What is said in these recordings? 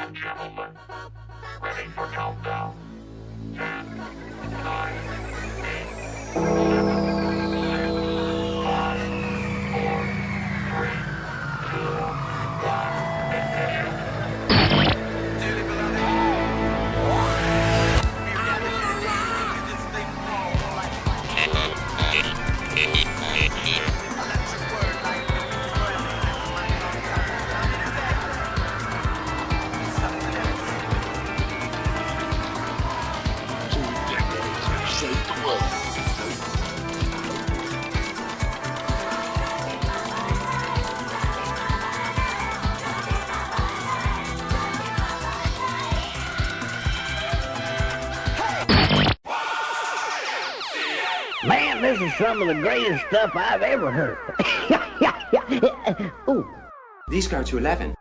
and gentlemen, ready for countdown. 10, 9, 8, 7, 6, 5, 4, 3, 2, 1, ignition. Dearly beloved, we gather here today in this thing called life. Electric word, life, the beats burning, that's my long time. Time to attack. Something else. 2 decades have shaped the world. Man, this is some of the greatest stuff I've ever heard. Ooh. These go to 11.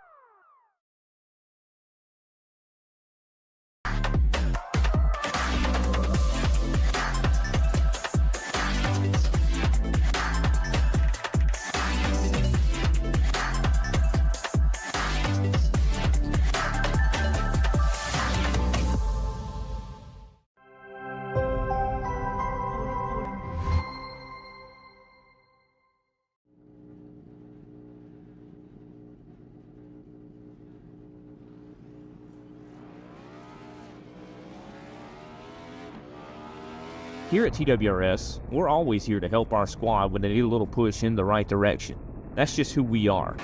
Here at TWRS, we're always here to help our squad when they need a little push in the right direction. That's just who we are.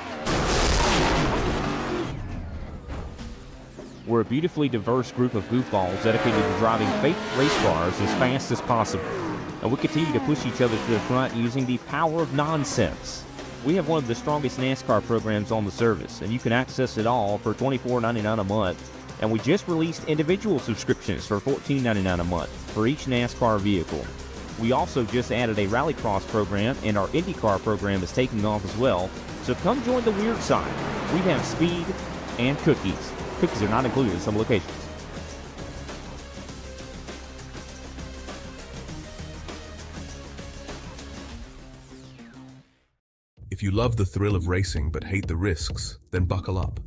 We're a beautifully diverse group of goofballs dedicated to driving fake race cars as fast as possible. And we continue to push each other to the front using the power of nonsense. We have one of the strongest NASCAR programs on the service, and you can access it all for $24.99 a month. And we just released individual subscriptions for $14.99 a month for each NASCAR vehicle. We also just added a Rallycross program, and our IndyCar program is taking off as well. So come join the weird side. We have speed and cookies. Cookies are not included in some locations. If you love the thrill of racing but hate the risks, then buckle up.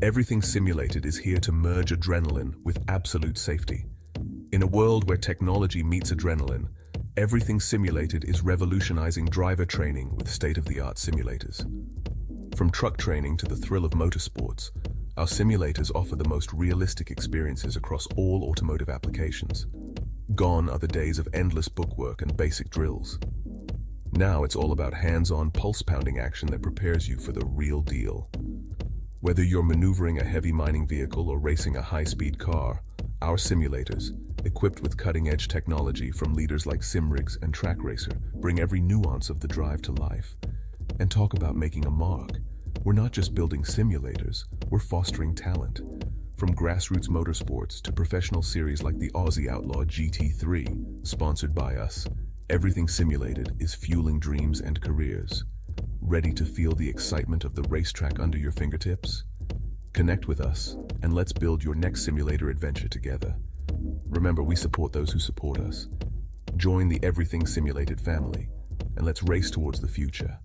Everything Simulated is here to merge adrenaline with absolute safety. In a world where technology meets adrenaline, Everything Simulated is revolutionizing driver training with state-of-the-art simulators. From truck training to the thrill of motorsports, our simulators offer the most realistic experiences across all automotive applications. Gone are the days of endless bookwork and basic drills. Now it's all about hands-on, pulse-pounding action that prepares you for the real deal. Whether you're maneuvering a heavy mining vehicle or racing a high-speed car, our simulators, equipped with cutting-edge technology from leaders like Simrigs and Track Racer, bring every nuance of the drive to life. And talk about making a mark. We're not just building simulators, we're fostering talent. From grassroots motorsports to professional series like the Aussie Outlaw GT3, sponsored by us, Everything Simulated is fueling dreams and careers. Ready to feel the excitement of the racetrack under your fingertips? Connect with us, and let's build your next simulator adventure together. Remember, we support those who support us. Join the Everything Simulated family, and let's race towards the future.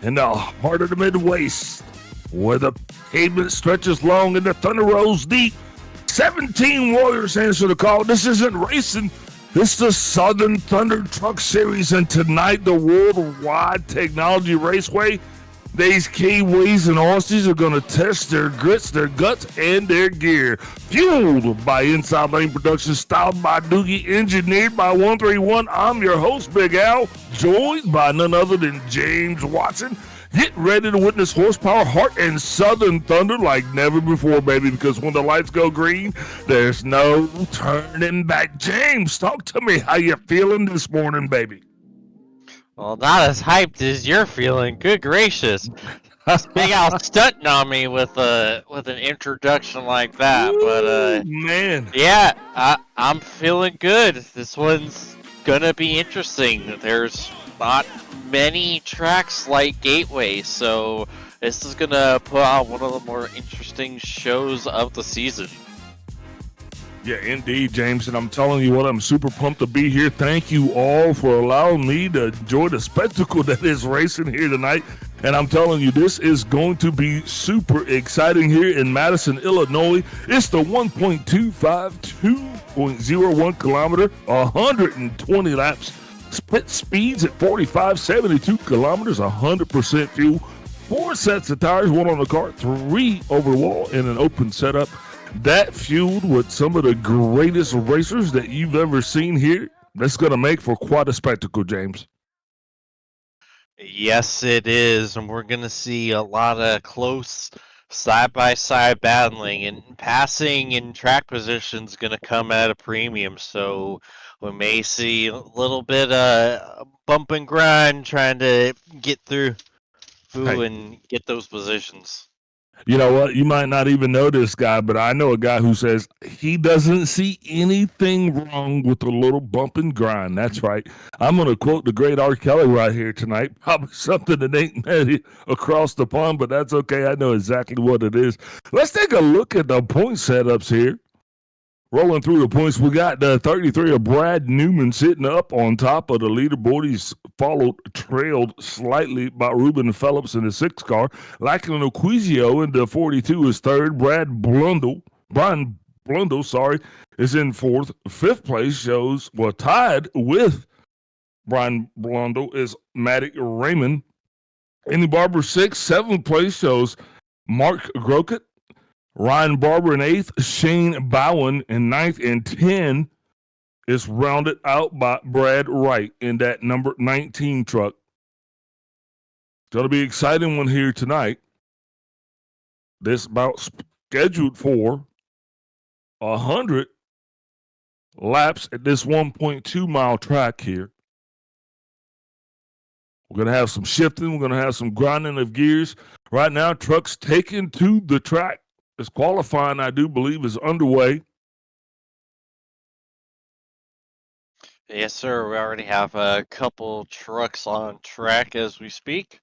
in the heart of the Midwest, where the pavement stretches long and the thunder rolls deep. 17 Warriors answer the call. This isn't racing. This is the Southern Thunder Truck Series, and tonight the World Wide Technology Raceway. These Kiwis and Aussies are going to test their grits, their guts, and their gear. Fueled by Inside Lane Productions, styled by Doogie, engineered by 131. I'm your host, Big Al, joined by none other than James Watson. Get ready to witness horsepower, heart, and Southern Thunder like never before, baby, because when the lights go green, there's no turning back. James, talk to me. How you feeling this morning, baby? Well, not as hyped as you're feeling. Good gracious. Big Al stunting on me with an introduction like that. But man. Yeah, I'm feeling good. This one's gonna be interesting. There's not many tracks like Gateway, so this is gonna put on one of the more interesting shows of the season. Yeah, indeed, James, and I'm telling you what, I'm super pumped to be here. Thank you all for allowing me to enjoy the spectacle that is racing here tonight. And I'm telling you, this is going to be super exciting here in Madison, Illinois. It's the 1.25, 2.01 kilometer, 120 laps, split speeds at 45, 72 kilometers, 100% fuel, 4 sets of tires, 1 on the car, 3 over the wall in an open setup. That fueled with some of the greatest racers that you've ever seen here. That's going to make for quite a spectacle, James. Yes, it is, and we're going to see a lot of close side-by-side battling, and passing and track positions going to come at a premium, so we may see a little bit of bump and grind trying to get through and get those positions. You know what? You might not even know this guy, but I know a guy who says he doesn't see anything wrong with a little bump and grind. That's right. I'm going to quote the great R. Kelly right here tonight. Probably something that ain't met across the pond, but that's okay. I know exactly what it is. Let's take a look at the point setups here. Rolling through the points, we got the 33 of Brad Newman sitting up on top of the leaderboard. He's trailed slightly by Ruben Phillips in the 6th car. Lachlan Oquizio in the 42 is 3rd. Brian Blundell, is in 4th. 5th place tied with Brian Blundell is Matty Raymond. Andy Barber 6th. 7th place shows Mark Grokett. Ryan Barber in 8th, Shane Bowen in 9th, and 10 is rounded out by Brad Wright in that number 19 truck. It's going to be an exciting one here tonight. This about scheduled for 100 laps at this 1.2 mile track here. We're going to have some shifting. We're going to have some grinding of gears. Right now, trucks taken to the track. This qualifying, I do believe, is underway. Yes, sir. We already have a couple trucks on track as we speak.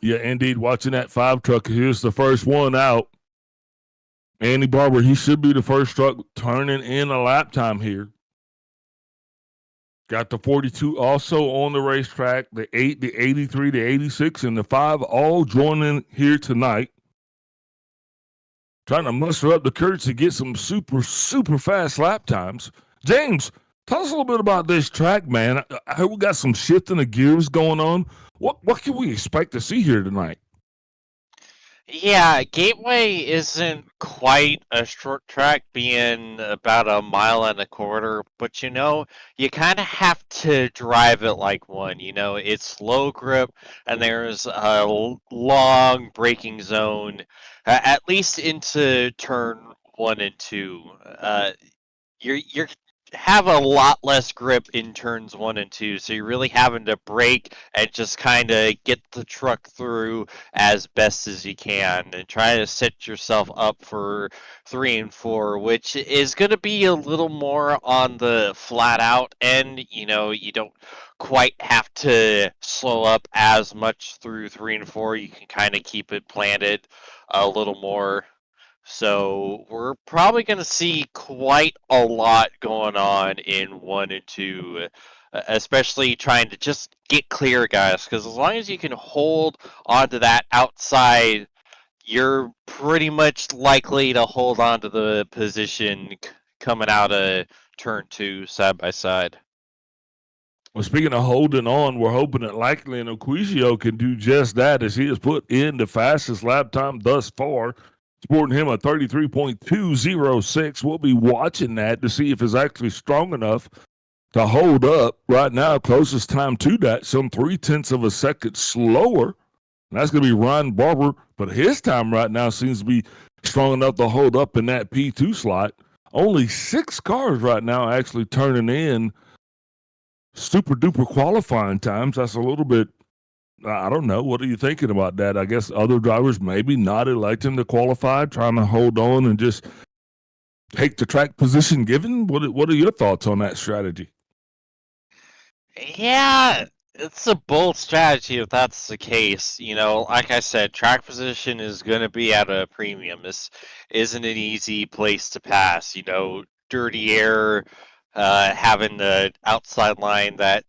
Yeah, indeed. Watching that 5 truck. Here's the first one out. Andy Barber, he should be the first truck turning in a lap time here. Got the 42 also on the racetrack, the 8, the 83, the 86, and the 5 all joining here tonight. Trying to muster up the courage to get some super, super fast lap times. James, tell us a little bit about this track, man. I heard we got some shifting of gears going on. What can we expect to see here tonight? Yeah, Gateway isn't quite a short track, being about 1.25 miles, but you kind of have to drive it like one. It's low grip, and there's a long braking zone, at least into turn 1 and 2. You're have a lot less grip in turns 1 and 2, so you're really having to brake and just kind of get the truck through as best as you can and try to set yourself up for 3 and 4, which is going to be a little more on the flat out end. You don't quite have to slow up as much through 3 and 4. You can kind of keep it planted a little more So we're probably going to see quite a lot going on in 1 and 2, especially trying to just get clear, guys, because as long as you can hold onto that outside, you're pretty much likely to hold on to the position coming out of turn 2 side by side. Well, speaking of holding on, we're hoping that Likely and Oquisio can do just that, as he has put in the fastest lap time thus far, sporting him a 33.206. We'll be watching that to see if it's actually strong enough to hold up. Right now, closest time to that, some 0.3 of a second slower. And that's going to be Ryan Barber, but his time right now seems to be strong enough to hold up in that P2 slot. Only 6 cars right now actually turning in super duper qualifying times. That's a little bit, I don't know. What are you thinking about that? I guess other drivers maybe not electing to qualify, trying to hold on and just take the track position given. What are your thoughts on that strategy? Yeah, it's a bold strategy if that's the case. Like I said, track position is going to be at a premium. This isn't an easy place to pass. Dirty air, having the outside line that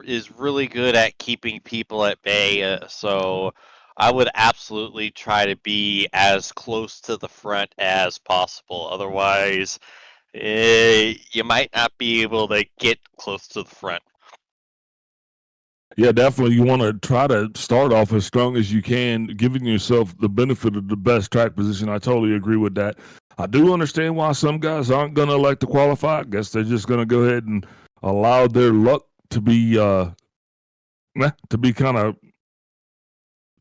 is really good at keeping people at bay. So I would absolutely try to be as close to the front as possible. Otherwise, you might not be able to get close to the front. Yeah, definitely. You want to try to start off as strong as you can, giving yourself the benefit of the best track position. I totally agree with that. I do understand why some guys aren't going to elect to qualify. I guess they're just going to go ahead and allow their luck to be kind of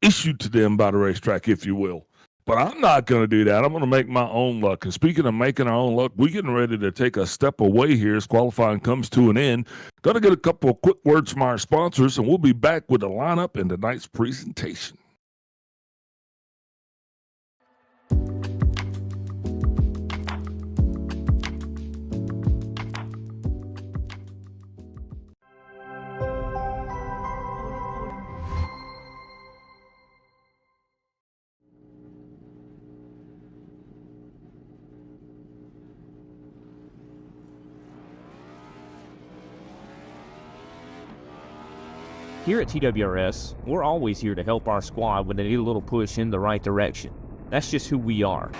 issued to them by the racetrack, if you will. But I'm not going to do that. I'm going to make my own luck. And speaking of making our own luck, we're getting ready to take a step away here as qualifying comes to an end. Going to get a couple of quick words from our sponsors, and we'll be back with the lineup and tonight's presentation. Here at TWRS, we're always here to help our squad when they need a little push in the right direction. That's just who we are.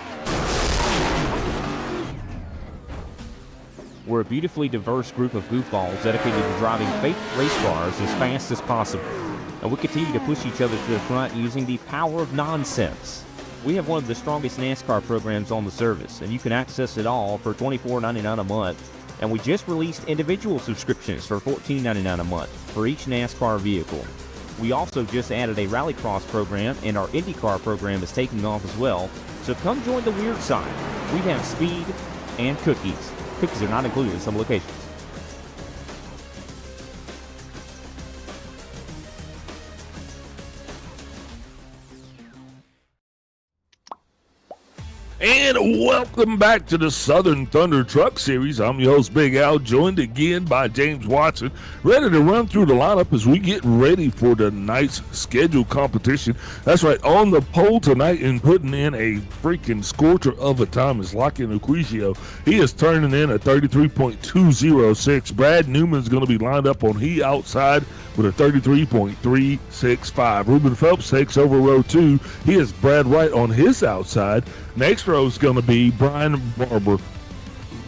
We're a beautifully diverse group of goofballs dedicated to driving fake race cars as fast as possible. And we continue to push each other to the front using the power of nonsense. We have one of the strongest NASCAR programs on the service, and you can access it all for $24.99 a month. And we just released individual subscriptions for $14.99 a month for each NASCAR vehicle. We also just added a Rallycross program, and our IndyCar program is taking off as well. So come join the weird side. We have speed and cookies. Cookies are not included in some locations. And welcome back to the Southern Thunder Truck Series. I'm your host, Big Al, joined again by James Watson, ready to run through the lineup as we get ready for tonight's scheduled competition. That's right, on the pole tonight and putting in a freaking scorcher of a time is Lockie Oquisio. He is turning in a 33.206. Brad Newman's going to be lined up on he outside with a 33.365. Ruben Phelps takes over row 2. He has Brad Wright on his outside. Next row is going to be Brian Barber,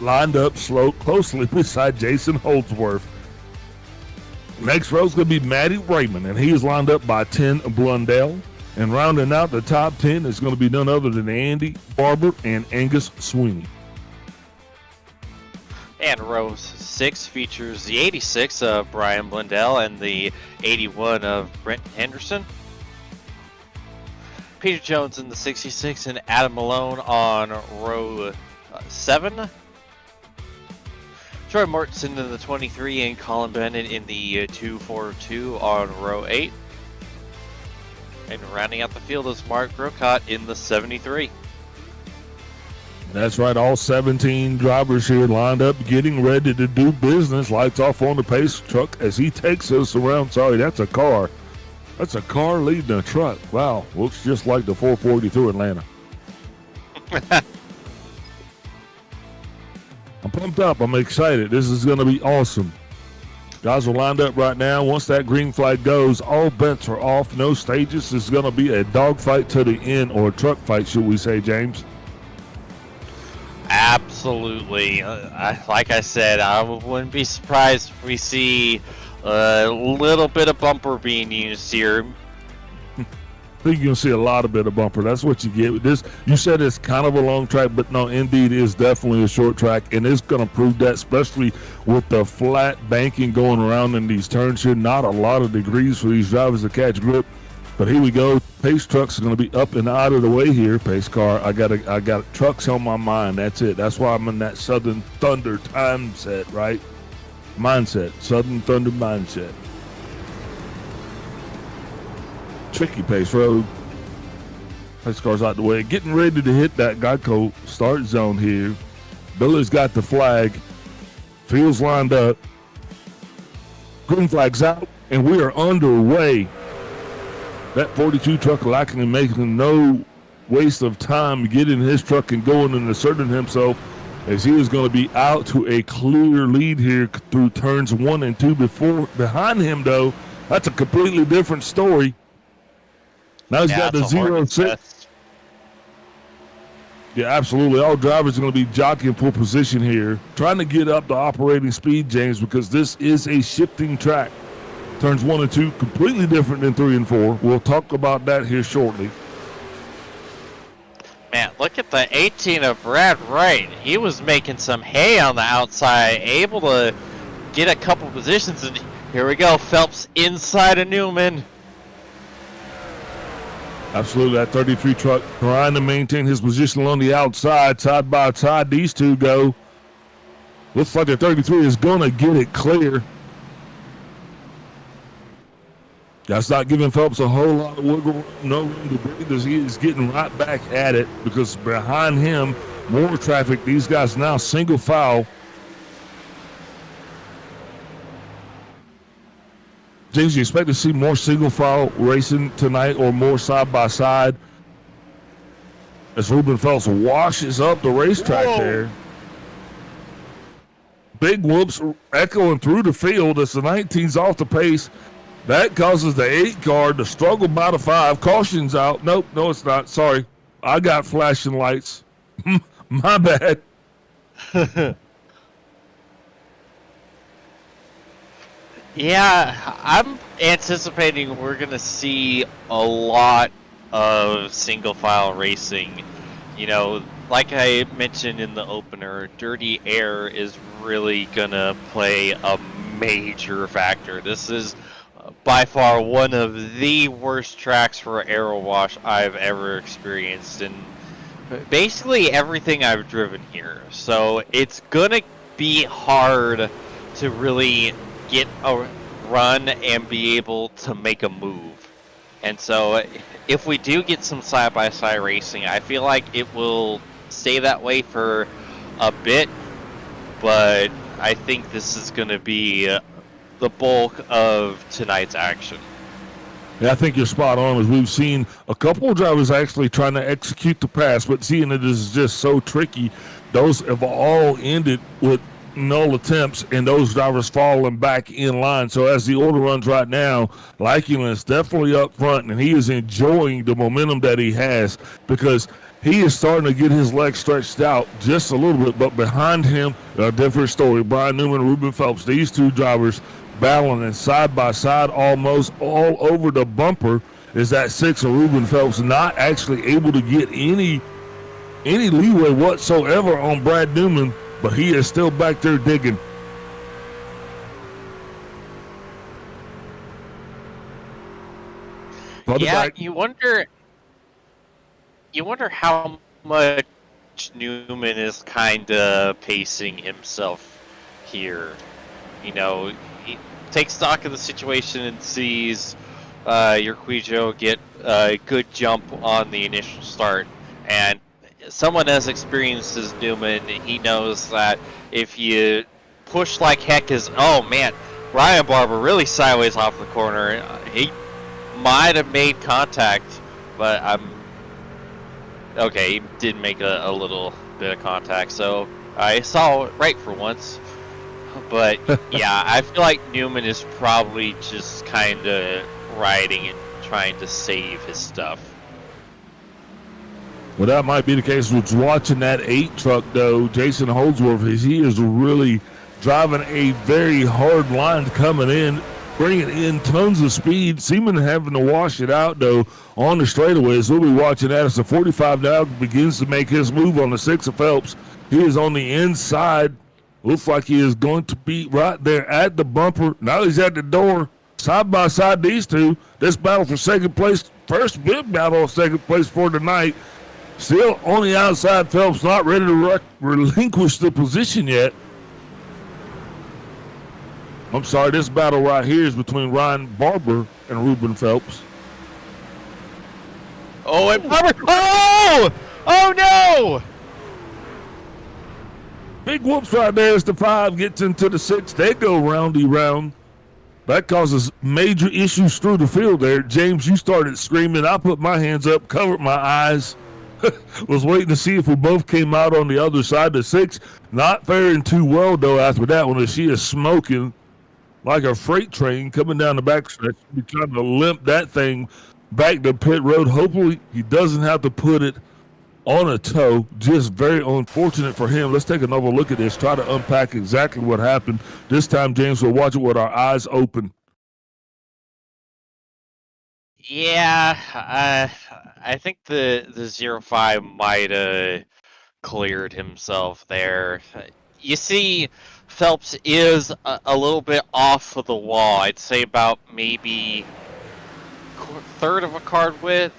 lined up closely beside Jason Holdsworth. Next row is going to be Matty Raymond, and he is lined up by 10 Blundell. And rounding out the top 10 is going to be none other than Andy Barber and Angus Sweeney. And row 6 features the 86 of Brian Blundell and the 81 of Brent Henderson. Peter Jones in the 66 and Adam Malone on row 7. Troy Mortensen in the 23 and Colin Bennett in the 242 on row 8. And rounding out the field is Mark Grocott in the 73. That's right, all 17 drivers here lined up, getting ready to do business. Lights off on the pace truck as he takes us around. Sorry, that's a car. That's a car leading a truck. Wow, looks just like the 440 through Atlanta. I'm pumped up. I'm excited. This is going to be awesome. Guys are lined up right now. Once that green flag goes, all bets are off. No stages. This is going to be a dogfight to the end, or a truck fight, should we say, James? Absolutely. Like I said, I wouldn't be surprised if we see a little bit of bumper being used here. I think you're going to see a lot of bit of bumper. That's what you get with this. You said it's kind of a long track, but no, indeed, it is definitely a short track, and it's going to prove that, especially with the flat banking going around in these turns here. Not a lot of degrees for these drivers to catch grip, but here we go. Pace trucks are going to be up and out of the way here. Pace car, I got trucks on my mind. That's it. That's why I'm in that Southern Thunder time set, right? Mindset. Southern Thunder mindset. Tricky Pace Road. Pace car's out the way. Getting ready to hit that Geico start zone here. Billy's got the flag. Field's lined up. Green flag's out, and we are underway. That 42 truck lacking and making no waste of time getting his truck and going and asserting himself, as he is going to be out to a clear lead here through turns 1 and 2. Behind him, though, that's a completely different story. Now he's got the 0-6. Yeah, absolutely. All drivers are going to be jockeying for position here, trying to get up the operating speed, James, because this is a shifting track. Turns 1 and 2, completely different than 3 and 4. We'll talk about that here shortly. Man, look at the 18 of Brad Wright. He was making some hay on the outside, able to get a couple positions, and here we go. Phelps inside of Newman. Absolutely, that 33 truck trying to maintain his position on the outside, side by side. These two go. Looks like the 33 is going to get it clear. That's not giving Phelps a whole lot of wiggle room, no room to breathe, as he is getting right back at it, because behind him, more traffic. These guys now single file. James, you expect to see more single file racing tonight, or more side by side, as Ruben Phelps washes up the racetrack there. Big whoops echoing through the field as the 19's off the pace. That causes the 8 car to struggle by the 5. Caution's out. Nope, no, it's not. Sorry. I got flashing lights. My bad. Yeah, I'm anticipating we're going to see a lot of single file racing. You know, like I mentioned in the opener, dirty air is really going to play a major factor. This is by far one of the worst tracks for aero wash I've ever experienced, and basically everything I've driven here. So it's gonna be hard to really get a run and be able to make a move. And so if we do get some side-by-side racing, I feel like it will stay that way for a bit, but I think this is going to be the bulk of tonight's action. Yeah, I think you're spot on, as we've seen a couple of drivers actually trying to execute the pass, but seeing it is just so tricky. Those have all ended with null attempts and those drivers falling back in line. So as the order runs right now, Likington is definitely up front, and he is enjoying the momentum that he has, because he is starting to get his legs stretched out just a little bit. But behind him, a different story. Brian Newman, Ruben Phelps, these two drivers battling, and side by side almost all over the bumper is that 6 of Ruben Phelps, not actually able to get any leeway whatsoever on Brad Newman, but he is still back there digging. Yeah, you wonder how much Newman is kind of pacing himself here. You know, he takes stock of the situation and sees Urquijo get a good jump on the initial start. And someone as experienced as Newman, he knows that if you push like heck oh man, Ryan Barber really sideways off the corner. He might have made contact, but Okay, he did make a little bit of contact, so I saw it right for once. But yeah, I feel like Newman is probably just kind of riding and trying to save his stuff. Well, that might be the case. Was watching that 8 truck, though, Jason Holdsworth, he is really driving a very hard line coming in, bringing in tons of speed, seeming to having to wash it out, though, on the straightaways. We'll be watching that as the 45 now begins to make his move on the 6 of Phelps. He is on the inside. Looks like he is going to be right there at the bumper. Now he's at the door. Side by side, these two. This battle for second place, first big battle of second place for tonight. Still on the outside, Phelps not ready to relinquish the position yet. I'm sorry, this battle right here is between Ryan Barber and Ruben Phelps. Oh, and Barber! Oh! Oh no! Big whoops right there as the 5 gets into the 6. They go roundy round. That causes major issues through the field there. James, you started screaming. I put my hands up, covered my eyes. Was waiting to see if we both came out on the other side. The 6 not faring too well, though, after that one. She is smoking like a freight train coming down the backstretch. We're trying to limp that thing back to pit road. Hopefully he doesn't have to put it on a toe. Just very unfortunate for him. Let's take another look at this, try to unpack exactly what happened. This time, James, we'll watch it with our eyes open. Yeah, I think the 05 might have cleared himself there. You see, Phelps is a little bit off of the wall. I'd say about maybe third of a card width,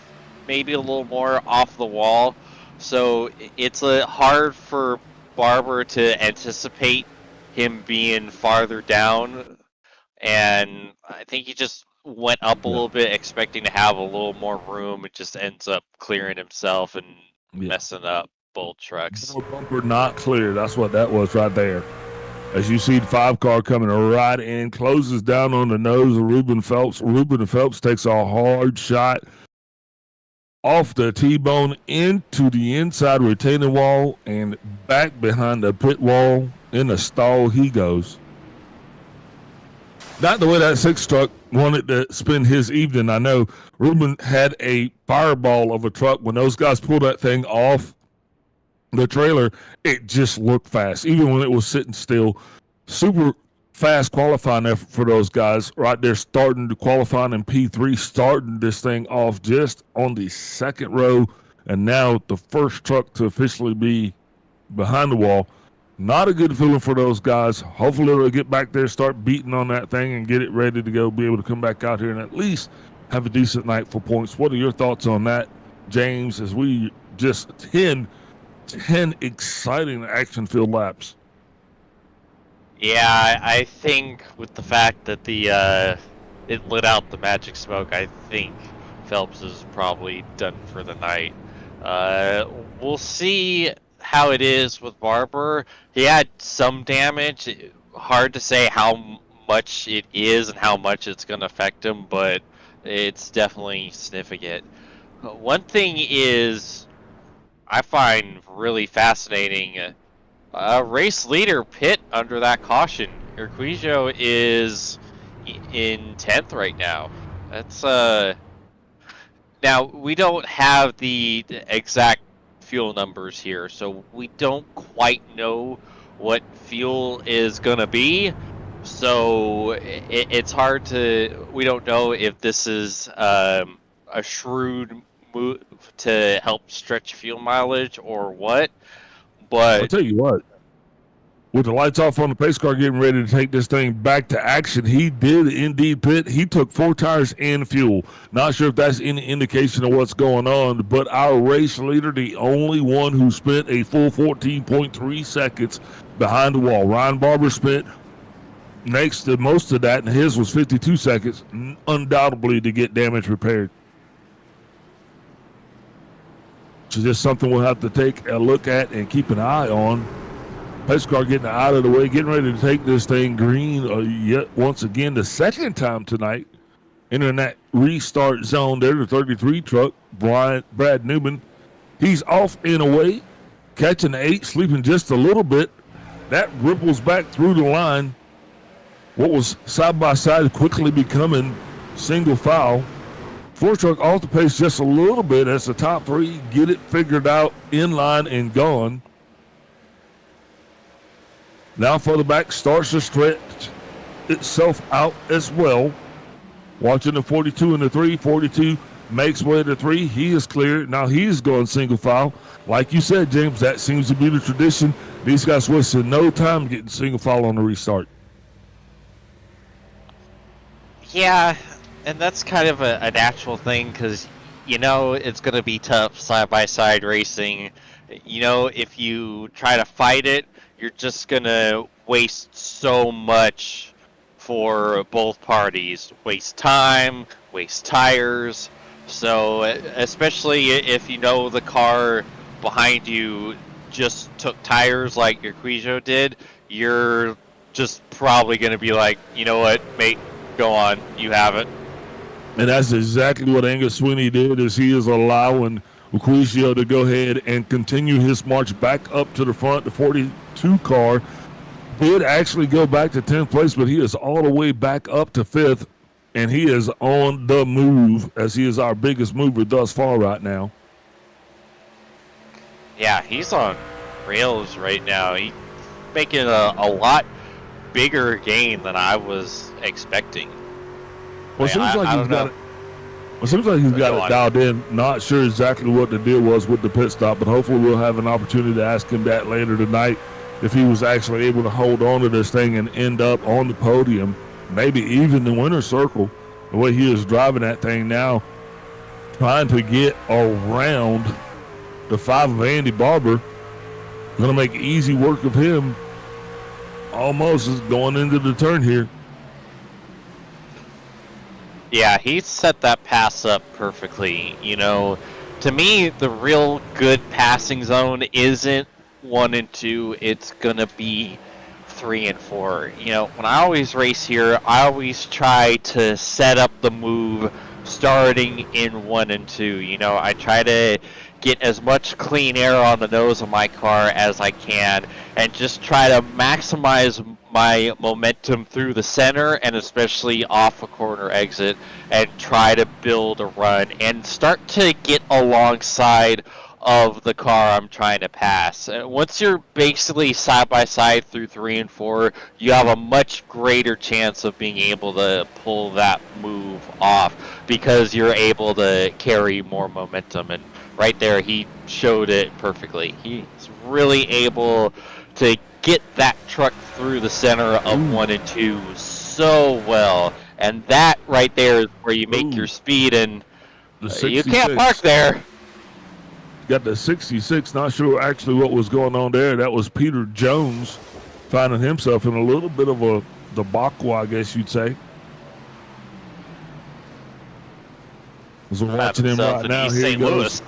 maybe a little more off the wall. So it's hard for Barber to anticipate him being farther down. And I think he just went up a little bit, expecting to have a little more room. It just ends up clearing himself and messing up both trucks. Bumper not clear. That's what that was right there. As you see the 5 car coming right in, closes down on the nose of Ruben Phelps. Ruben Phelps takes a hard shot off the T-bone into the inside retaining wall and back behind the pit wall. In the stall he goes. Not the way that 6 truck wanted to spend his evening. I know Ruben had a fireball of a truck. When those guys pulled that thing off the trailer, it just looked fast. Even when it was sitting still, super fast qualifying effort for those guys right there, starting to qualify in P3, starting this thing off just on the 2nd row, and now the first truck to officially be behind the wall. Not a good feeling for those guys. Hopefully they'll get back there, start beating on that thing and get it ready to go, be able to come back out here and at least have a decent night for points. What are your thoughts on that, James, as we just 10 exciting action-filled laps? Yeah, I think with the fact that it lit out the magic smoke, I think Phelps is probably done for the night. We'll see how it is with Barber. He had some damage. Hard to say how much it is and how much it's going to affect him, but it's definitely significant. One thing is I find really fascinating. Race leader pit under that caution. Urquijo is in 10th right now. That's now we don't have the exact fuel numbers here, so we don't quite know what fuel is gonna be. So it's hard to. We don't know if this is a shrewd move to help stretch fuel mileage or what. But I'll tell you what, with the lights off on the pace car getting ready to take this thing back to action, he did indeed pit. He took 4 tires and fuel. Not sure if that's any indication of what's going on, but our race leader, the only one who spent a full 14.3 seconds behind the wall. Ryan Barber spent next to most of that, and his was 52 seconds, undoubtedly to get damage repaired. So just something we'll have to take a look at and keep an eye on. Pace car getting out of the way, getting ready to take this thing green yet once again, the 2nd time tonight. Entering that restart zone there, the 33 truck, Brad Newman. He's off and away, catching the 8, sleeping just a little bit. That ripples back through the line. What was side by side quickly becoming single file. 4 truck off the pace just a little bit as the top 3 get it figured out, in line and gone. Now further back starts to stretch itself out as well. Watching the 42 and the 3. 42 makes way to 3. He is cleared. Now he's going single file. Like you said, James, that seems to be the tradition. These guys wasted no time getting single file on the restart. Yeah, and that's kind of a natural thing because, you know, it's going to be tough side-by-side racing. You know, if you try to fight it, you're just going to waste so much for both parties. Waste time, waste tires. So, especially if you know the car behind you just took tires like your Quijo did, you're just probably going to be like, you know what, mate, go on, you have it. And that's exactly what Angus Sweeney did, is he is allowing Quijo to go ahead and continue his march back up to the front. The 42 car did actually go back to 10th place, but he is all the way back up to 5th, and he is on the move, as he is our biggest mover thus far right now. Yeah, he's on rails right now. He's making a lot bigger gain than I was expecting. Well, it seems like he's got it dialed in. Not sure exactly what the deal was with the pit stop, but hopefully we'll have an opportunity to ask him that later tonight, if he was actually able to hold on to this thing and end up on the podium, maybe even the winner's circle. The way he is driving that thing now, trying to get around the 5 of Andy Barber, going to make easy work of him. Almost is going into the turn here. Yeah, he set that pass up perfectly. You know, to me, the real good passing zone isn't 1 and 2. It's going to be 3 and 4. You know, when I always race here, I always try to set up the move starting in 1 and 2. You know, I try to get as much clean air on the nose of my car as I can and just try to maximize my momentum through the center and especially off a corner exit and try to build a run and start to get alongside of the car I'm trying to pass. Once you're basically side by side through 3 and 4, you have a much greater chance of being able to pull that move off because you're able to carry more momentum. And right there, he showed it perfectly. He's really able to get that truck through the center of 1 and 2 so well. And that right there is where you make your speed, and you can't park there. Got the 66, not sure actually what was going on there. That was Peter Jones finding himself in a little bit of a debacle, I guess you'd say. As we're watching him right now, here he goes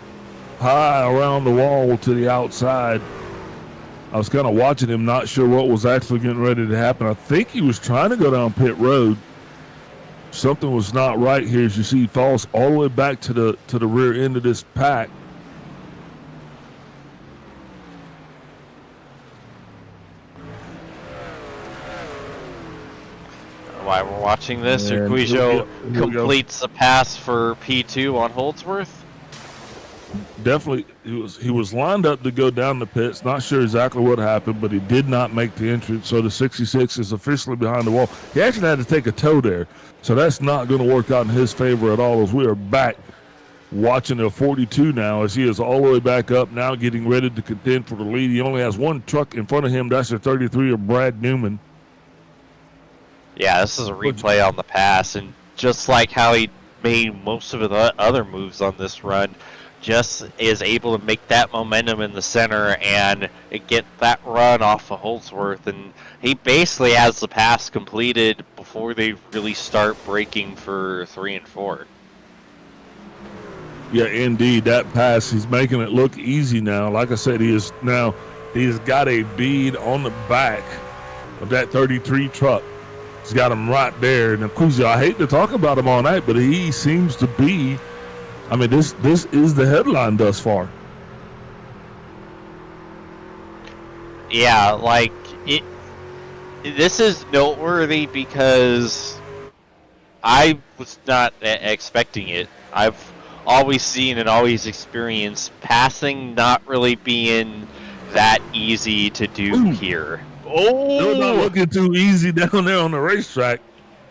high around the wall to the outside. I was kind of watching him, not sure what was actually getting ready to happen. I think he was trying to go down pit road. Something was not right here. As you see, he falls all the way back to the rear end of this pack. While we're watching this, Urquijo completes the pass for P2 on Holdsworth. Definitely, he was lined up to go down the pits. Not sure exactly what happened, but he did not make the entrance. So the 66 is officially behind the wall. He actually had to take a tow there, so that's not going to work out in his favor at all. As we are back watching the 42 now, as he is all the way back up now, getting ready to contend for the lead. He only has one truck in front of him. That's the 33 of Brad Newman. Yeah, this is a replay on the pass, and just like how he made most of the other moves on this run, just is able to make that momentum in the center and get that run off of Holdsworth, and he basically has the pass completed before they really start braking for 3 and 4. Yeah, indeed, that pass, he's making it look easy now. Like I said, he's got a bead on the back of that 33 truck. He's got him right there. And of course, I hate to talk about him all night, but he seems to be, I mean, this is the headline thus far. Yeah, like it. This is noteworthy because I was not expecting it. I've always seen and always experienced passing not really being that easy to do here. They're not Oh, looking too easy down there on the racetrack.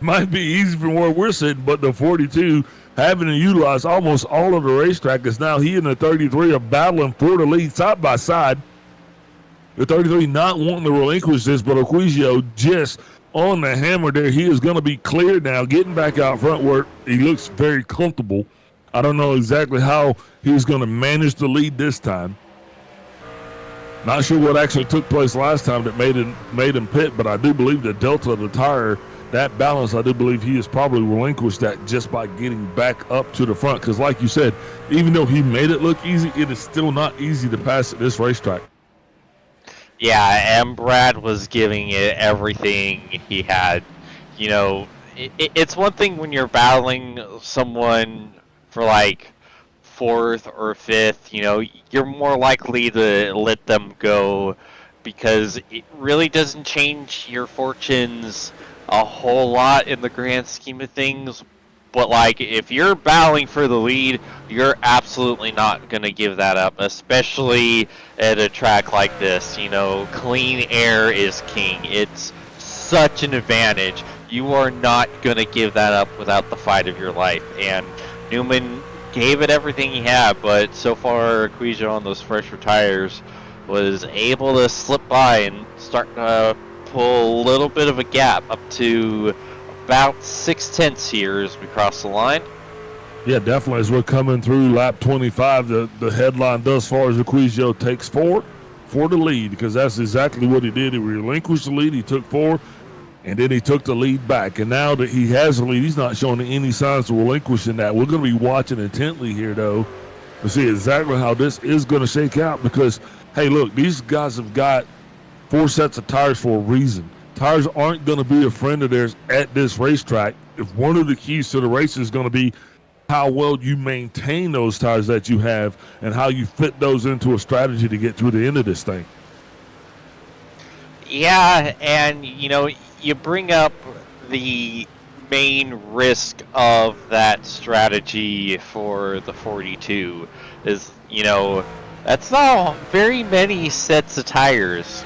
Might be easy from where we're sitting, but the 42 having to utilize almost all of the racetrack is now he and the 33 are battling for the lead side by side. The 33 not wanting to relinquish this, but Oquizio just on the hammer there. He is going to be cleared now, getting back out front where he looks very comfortable. I don't know exactly how he's going to manage the lead this time. Not sure what actually took place last time that made him pit, but I do believe the delta of the tire, that balance, I do believe he has probably relinquished that just by getting back up to the front. Because like you said, even though he made it look easy, it is still not easy to pass at this racetrack. yeah, and Brad was giving it everything he had. You know, it's one thing when you're battling someone for like fourth or fifth, you know, you're more likely to let them go because it really doesn't change your fortunes a whole lot in the grand scheme of things. But like, if you're battling for the lead, you're absolutely not going to give that up, especially at a track like this. You know, clean air is king. It's such an advantage. You are not going to give that up without the fight of your life. And Newman gave it everything he had, but so far, Oquizio on those fresher tires was able to slip by and start to pull a little bit of a gap up to about 6/10 here as we cross the line. Yeah, definitely. As we're coming through lap 25, the headline thus far is Oquizio takes 4 for the lead, because that's exactly what he did. He relinquished the lead, he took 4, and then he took the lead back. And now that he has the lead, he's not showing any signs of relinquishing that. We're going to be watching intently here, though, to see exactly how this is going to shake out because, hey, look, these guys have got 4 sets of tires for a reason. Tires aren't going to be a friend of theirs at this racetrack. If one of the keys to the race is going to be how well you maintain those tires that you have and how you fit those into a strategy to get through the end of this thing. Yeah, and you know, you bring up the main risk of that strategy for the 42 is, you know, that's not very many sets of tires.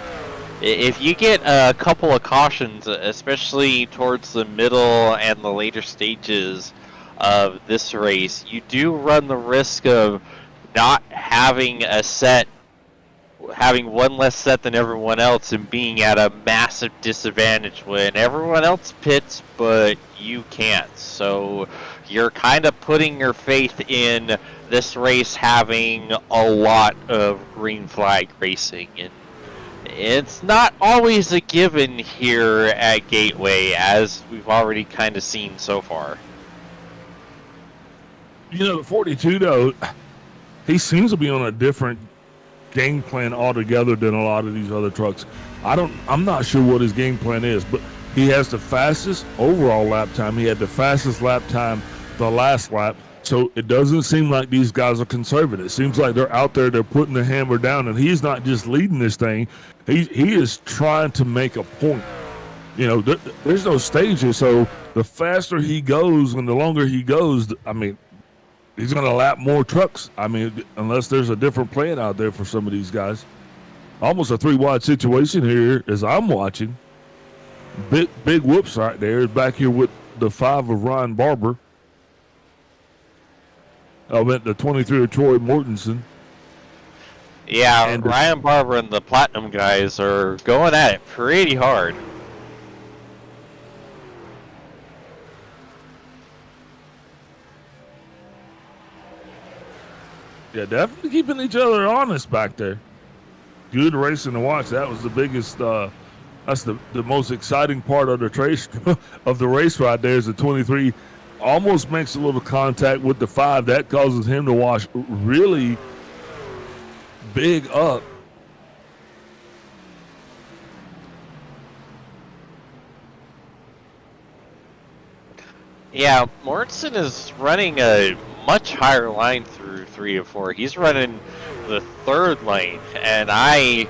If you get a couple of cautions, especially towards the middle and the later stages of this race, you do run the risk of not having a set, having one less set than everyone else and being at a massive disadvantage when everyone else pits but you can't. So you're kind of putting your faith in this race having a lot of green flag racing, and it's not always a given here at Gateway, as we've already kind of seen so far. You know, the 42, though, he seems to be on a different game plan altogether than a lot of these other trucks. I'm not sure what his game plan is, but he has the fastest overall lap time. He had the fastest lap time the last lap. So it doesn't seem like these guys are conservative. It seems like they're out there, they're putting the hammer down, and he's not just leading this thing. He is trying to make a point. You know, there's no stages, so the faster he goes and the longer he goes, I mean, he's going to lap more trucks. I mean, unless there's a different plan out there for some of these guys. Almost a 3-wide situation here as I'm watching. Big whoops right there. Back here with the 5 of Ryan Barber. I meant the 23 of Troy Mortensen. Yeah, and Ryan Barber and the Platinum guys are going at it pretty hard. Yeah, definitely keeping each other honest back there. Good racing to watch. That was the biggest. That's the most exciting part of the race of the race right there. Is the 23 almost makes a little contact with the 5. That causes him to wash really big up. Yeah, Mortensen is running a much higher line through 3 of 4. He's running the 3rd lane, and I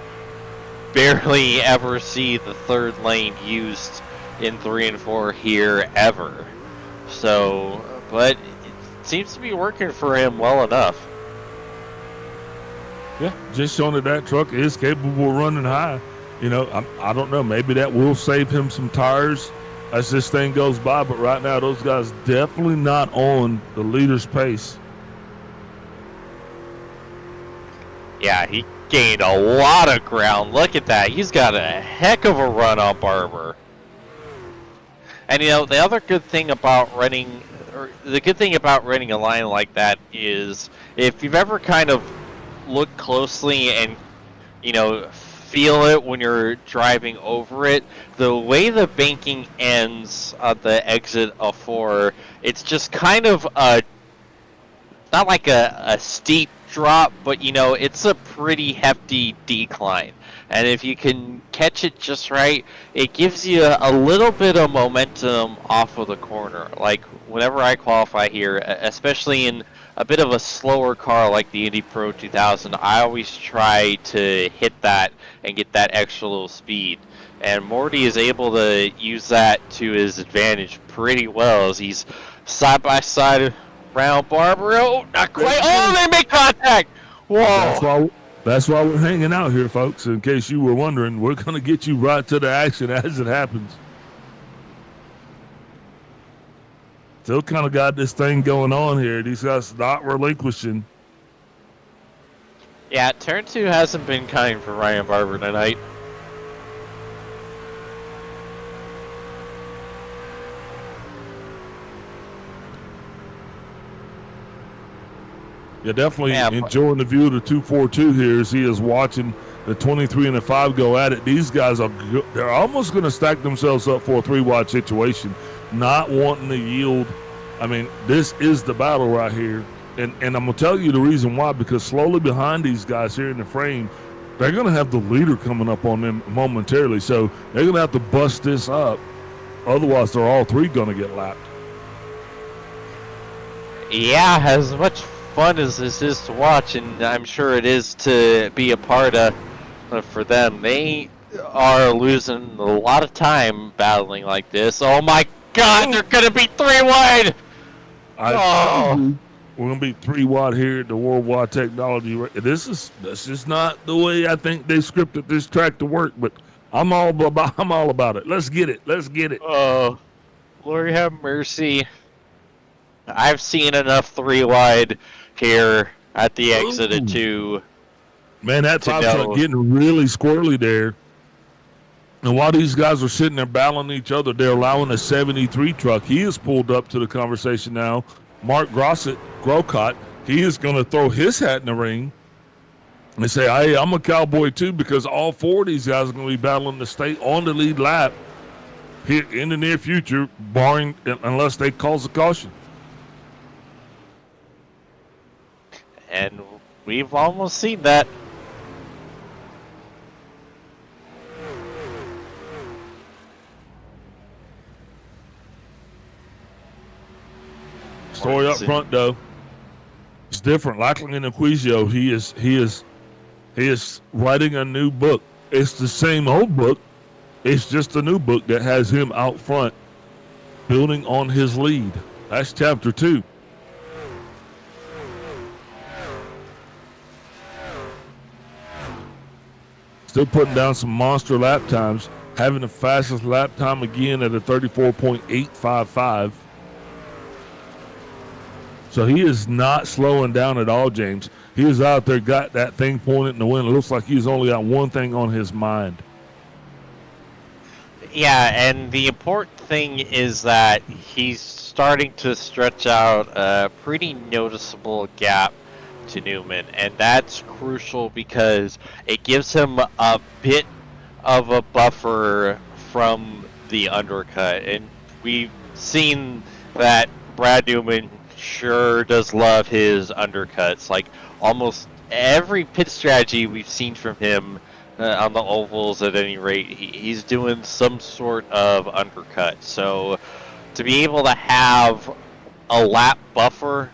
barely ever see the third lane used in 3 and 4 here ever. So, but it seems to be working for him well enough. Yeah, just showing that truck is capable of running high. I don't know. Maybe that will save him some tires as this thing goes by. But right now, those guys definitely not on the leader's pace. Yeah, he gained a lot of ground. Look at that. He's got a heck of a run on Barber. And the other good thing about running, or the good thing about running a line like that is if you've ever kind of looked closely and, feel it when you're driving over it, the way the banking ends at the exit of 4, it's just kind of not like a steep drop, but it's a pretty hefty decline. And if you can catch it just right, it gives you a little bit of momentum off of the corner. Like whenever I qualify here, especially in a bit of a slower car like the Indy Pro 2000, I always try to hit that and get that extra little speed. And Morty is able to use that to his advantage pretty well as he's side by side around Barber. Oh, not quite. Oh, they make contact. Whoa. That's why we're hanging out here, folks. In case you were wondering, we're going to get you right to the action as it happens. Still kind of got this thing going on here. These guys not relinquishing. Yeah, turn 2 hasn't been kind for Ryan Barber tonight. Yeah, definitely enjoying the view of the 242 here as he is watching the 23 and the 5 go at it. These guys they're almost going to stack themselves up for a 3-wide situation, not wanting to yield. I mean, this is the battle right here. And I'm going to tell you the reason why, because slowly behind these guys here in the frame, they're going to have the leader coming up on them momentarily. So they're going to have to bust this up. Otherwise, they're all 3 going to get lapped. Yeah, as much fun as this is to watch, and I'm sure it is to be a part of for them. They are losing a lot of time battling like this. Oh my God, they're gonna be 3 wide. We're gonna be 3 wide here at the World Wide Technology. This is not the way I think they scripted this track to work, but I'm all about it. Let's get it. Oh, Lord have mercy. I've seen enough 3 wide here at the exit of 2. Man, that 5 truck getting really squirrely there. And while these guys are sitting there battling each other, they're allowing a 73 truck. He is pulled up to the conversation now. Mark Grocott, he is going to throw his hat in the ring and say, hey, I'm a cowboy too, because all 4 of these guys are going to be battling to stay on the lead lap here in the near future, barring unless they cause a caution. And we've almost seen that. Story up front though, it's different. Lackland and Aquizio, he is writing a new book. It's the same old book. It's just a new book that has him out front, building on his lead. That's chapter 2. Still putting down some monster lap times, having the fastest lap time again at a 34.855. So he is not slowing down at all, James. He is out there, got that thing pointed in the wind. It looks like he's only got one thing on his mind. Yeah, and the important thing is that he's starting to stretch out a pretty noticeable gap to Newman, and that's crucial because it gives him a bit of a buffer from the undercut. And we've seen that Brad Newman sure does love his undercuts. Like almost every pit strategy we've seen from him on the ovals, at any rate, he's doing some sort of undercut. So to be able to have a lap buffer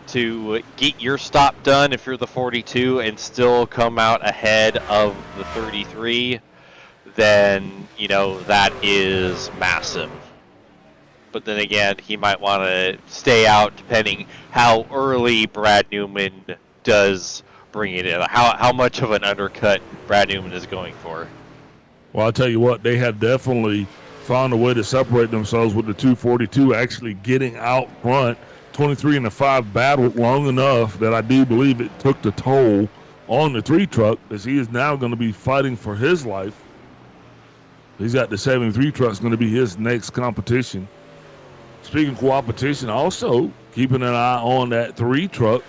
to get your stop done if you're the 42 and still come out ahead of the 33, then, that is massive. But then again, he might want to stay out depending how early Brad Newman does bring it in, how much of an undercut Brad Newman is going for. Well, I'll tell you what, they have definitely found a way to separate themselves with the 242 actually getting out front. 23 and the 5 battled long enough that I do believe it took the toll on the 3 truck, as he is now going to be fighting for his life. He's got the 73 truck's going to be his next competition. Speaking of competition, also keeping an eye on that 3 truck,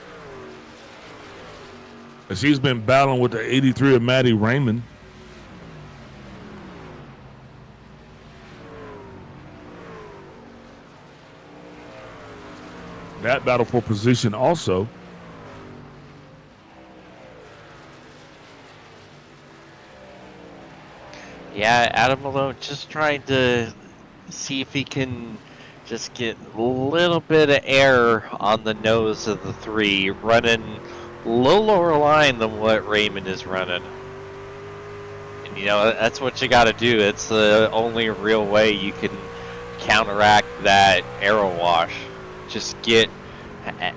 as he's been battling with the 83 of Matty Raymond. That battle for position also. Yeah, Adam Malone just trying to see if he can just get a little bit of air on the nose of the 3, running a little lower line than what Raymond is running. And that's what you got to do. It's the only real way you can counteract that aero wash. Just get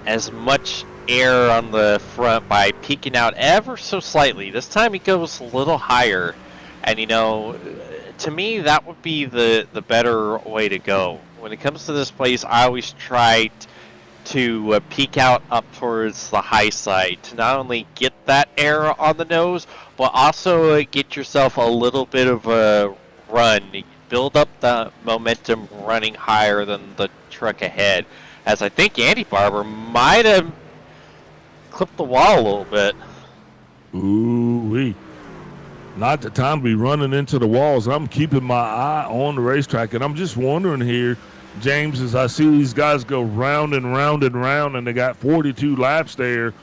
as much air on the front by peeking out ever so slightly. This time he goes a little higher. And, to me, that would be the better way to go. When it comes to this place, I always try to peek out up towards the high side to not only get that air on the nose, but also get yourself a little bit of a run. Build up the momentum running higher than the truck ahead. As I think Andy Barber might have clipped the wall a little bit. Ooh-wee. Not the time to be running into the walls. I'm keeping my eye on the racetrack, and I'm just wondering here, James, as I see these guys go round and round and round, and they got 42 laps there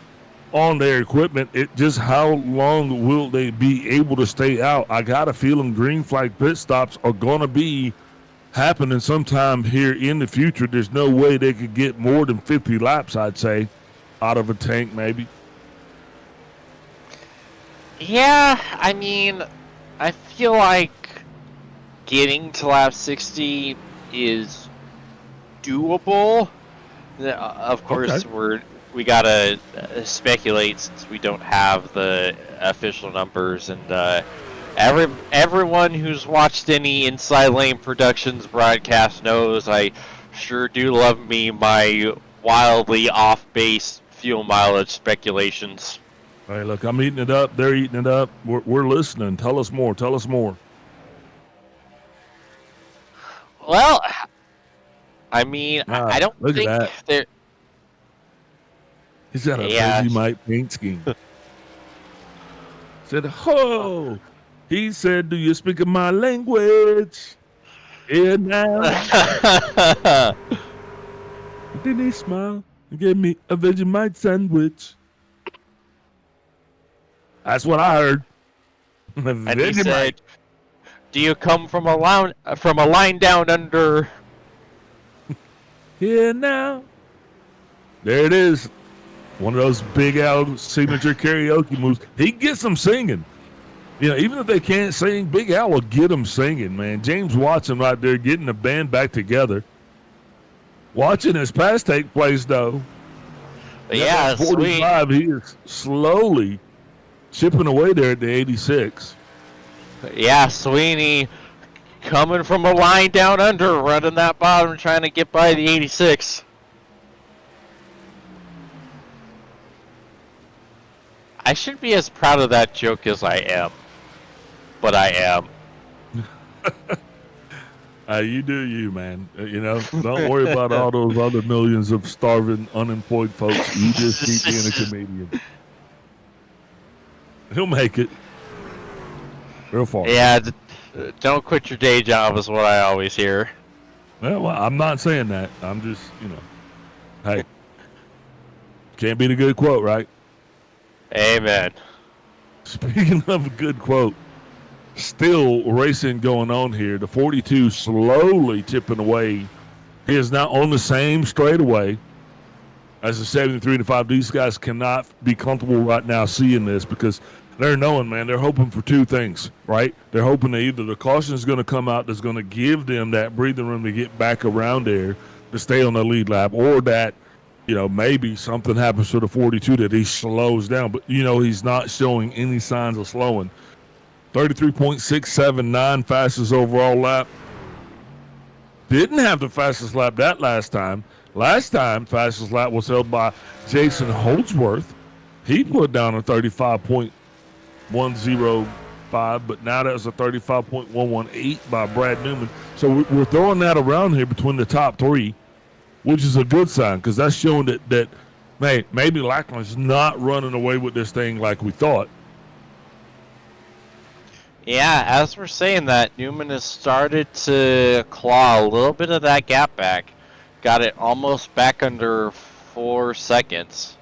on their equipment, how long will they be able to stay out? I got a feeling green flag pit stops are going to be happening sometime here in the future. There's no way they could get more than 50 laps, I'd say, out of a tank maybe. Yeah, I mean, I feel like getting to lap 60 is doable. Of course, okay. we gotta speculate since we don't have the official numbers, and everyone who's watched any Inside Lane Productions broadcast knows I sure do love me my wildly off-base fuel mileage speculations. Hey, look, I'm eating it up. They're eating it up. We're listening. Tell us more. Tell us more. Well, I mean, I don't think they're... He's got a Vegemite paint scheme. Said, ho! He said, do you speak my language? Yeah, now. Then he smiled and gave me a Vegemite sandwich. That's what I heard. And he said, do you come from a line down under? Here now. There it is. One of those Big Al signature karaoke moves. He gets them singing. Even if they can't sing, Big Al will get them singing, man. James Watson right there getting the band back together. Watching his pass take place, though. Yeah, 45, sweet. He is slowly chipping away there at the 86. Yeah, Sweeney coming from a line down under, running that bottom, trying to get by the 86. I should be as proud of that joke as I am, but I am. You do you, man. Don't worry about all those other millions of starving, unemployed folks. You just keep being a comedian. He'll make it. Real far. Yeah, don't quit your day job is what I always hear. Well, I'm not saying that. I'm just, hey, can't beat a good quote, right? Amen. Speaking of a good quote, still racing going on here. The 42 slowly tipping away. He is now on the same straightaway as a 73-5. These guys cannot be comfortable right now seeing this because they're knowing, man, they're hoping for two things, right? They're hoping that either the caution is going to come out that's going to give them that breathing room to get back around there to stay on the lead lap, or that, maybe something happens to the 42 that he slows down. But, he's not showing any signs of slowing. 33.679 fastest overall lap. Didn't have the fastest lap that last time. Last time, fastest lap was held by Jason Holdsworth. He put down a 35.105, but now that's a 35.118 by Brad Newman. So we're throwing that around here between the top three, which is a good sign because that's showing that maybe Lackland's not running away with this thing like we thought. Yeah, as we're saying that, Newman has started to claw a little bit of that gap back. Got it almost back under 4 seconds.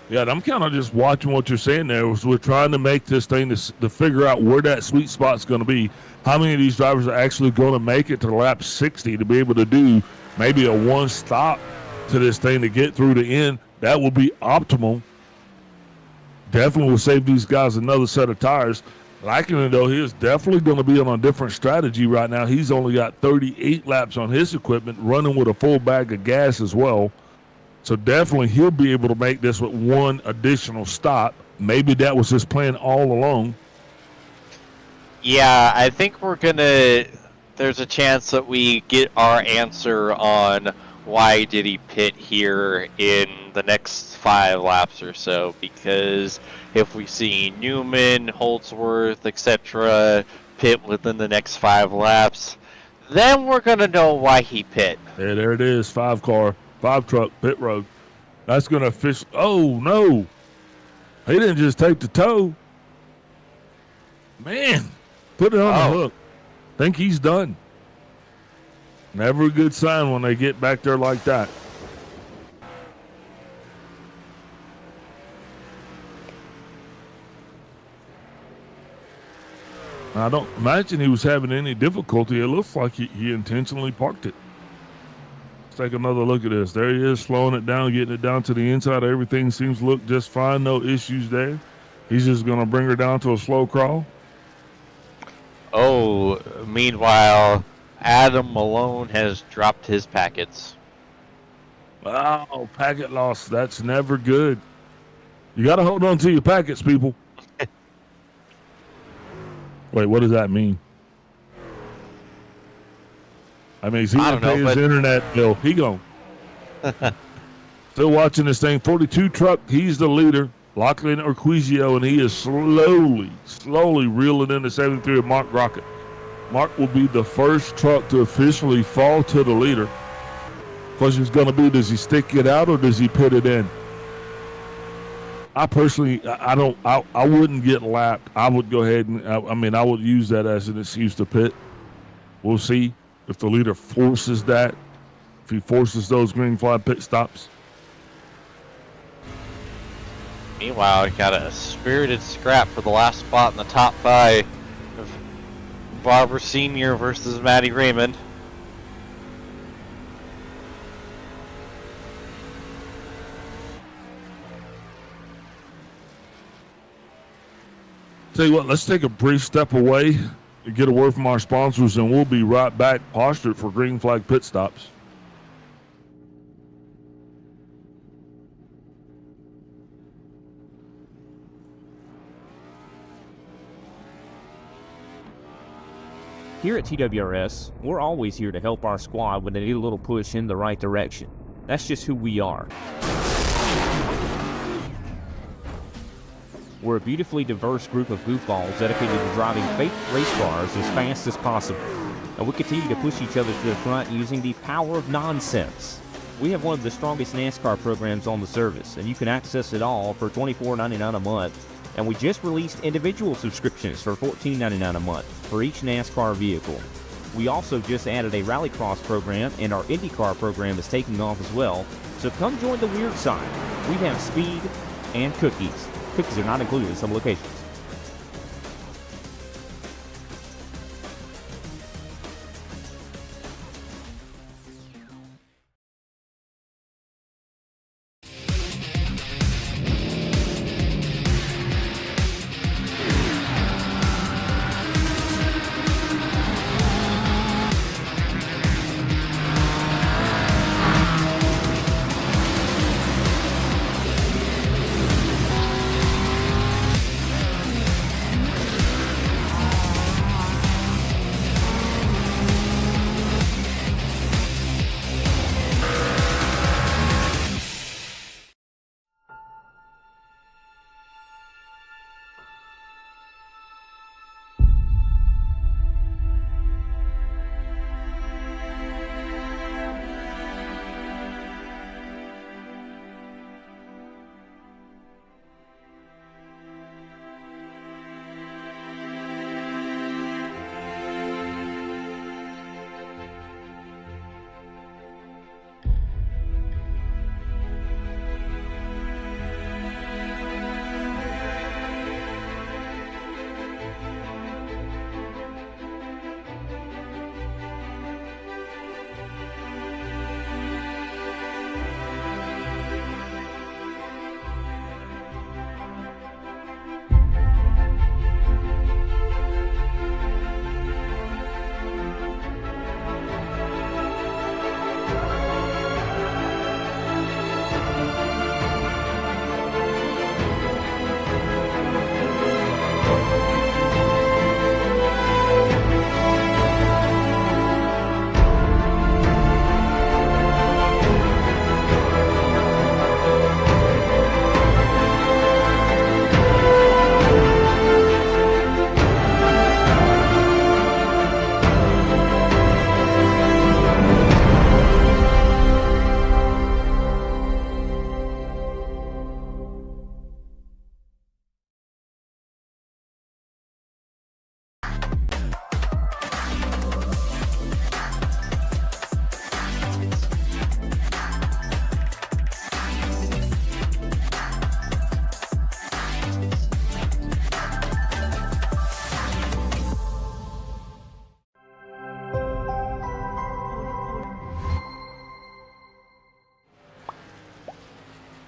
Yeah, I'm kind of just watching what you're saying there. We're trying to make this thing to figure out where that sweet spot's going to be. How many of these drivers are actually going to make it to lap 60 to be able to do maybe a one stop to this thing to get through the end? That will be optimal. Definitely will save these guys another set of tires. Lackland, though, he is definitely going to be on a different strategy right now. He's only got 38 laps on his equipment, running with a full bag of gas as well. So definitely he'll be able to make this with one additional stop. Maybe that was his plan all along. Yeah, I think there's a chance that we get our answer on why did he pit here in the next 5 laps or so, because if we see Newman, Holdsworth, etc. pit within the next 5 laps, then we're going to know why he pit. Yeah, there it is, 5 truck pit road. That's going to fish. Oh, no. He didn't just take the toe. Man, put it on the hook. Think he's done. Never a good sign when they get back there like that. I don't imagine he was having any difficulty. It looks like he intentionally parked it. Let's take another look at this. There he is, slowing it down, getting it down to the inside. Everything seems to look just fine. No issues there. He's just going to bring her down to a slow crawl. Oh, meanwhile, Adam Malone has dropped his packets. Wow, packet loss. That's never good. You got to hold on to your packets, people. Wait, what does that mean? I mean, he's going to pay his internet bill. He gone. Still watching this thing. 42 truck. He's the leader. Lachlan Urquizio, and he is slowly reeling in the 73 of Mark Rocket. Mark will be the first truck to officially fall to the leader. Question's going to be, does he stick it out or does he pit it in? I personally, I wouldn't get lapped. I would go ahead and, I would use that as an excuse to pit. We'll see if the leader forces that, if he forces those green flag pit stops. Meanwhile, we got a spirited scrap for the last spot in the top 5 of Barber Sr. versus Matty Raymond. Tell you what, let's take a brief step away and get a word from our sponsors, and we'll be right back postured for green flag pit stops. Here at TWRS, we're always here to help our squad when they need a little push in the right direction. That's just who we are. We're a beautifully diverse group of goofballs dedicated to driving fake race cars as fast as possible. And we continue to push each other to the front using the power of nonsense. We have one of the strongest NASCAR programs on the service, and you can access it all for $24.99 a month. And we just released individual subscriptions for $14.99 a month for each NASCAR vehicle. We also just added a Rallycross program, and our IndyCar program is taking off as well. So come join the weird side. We have speed and cookies. Cookies are not included in some locations.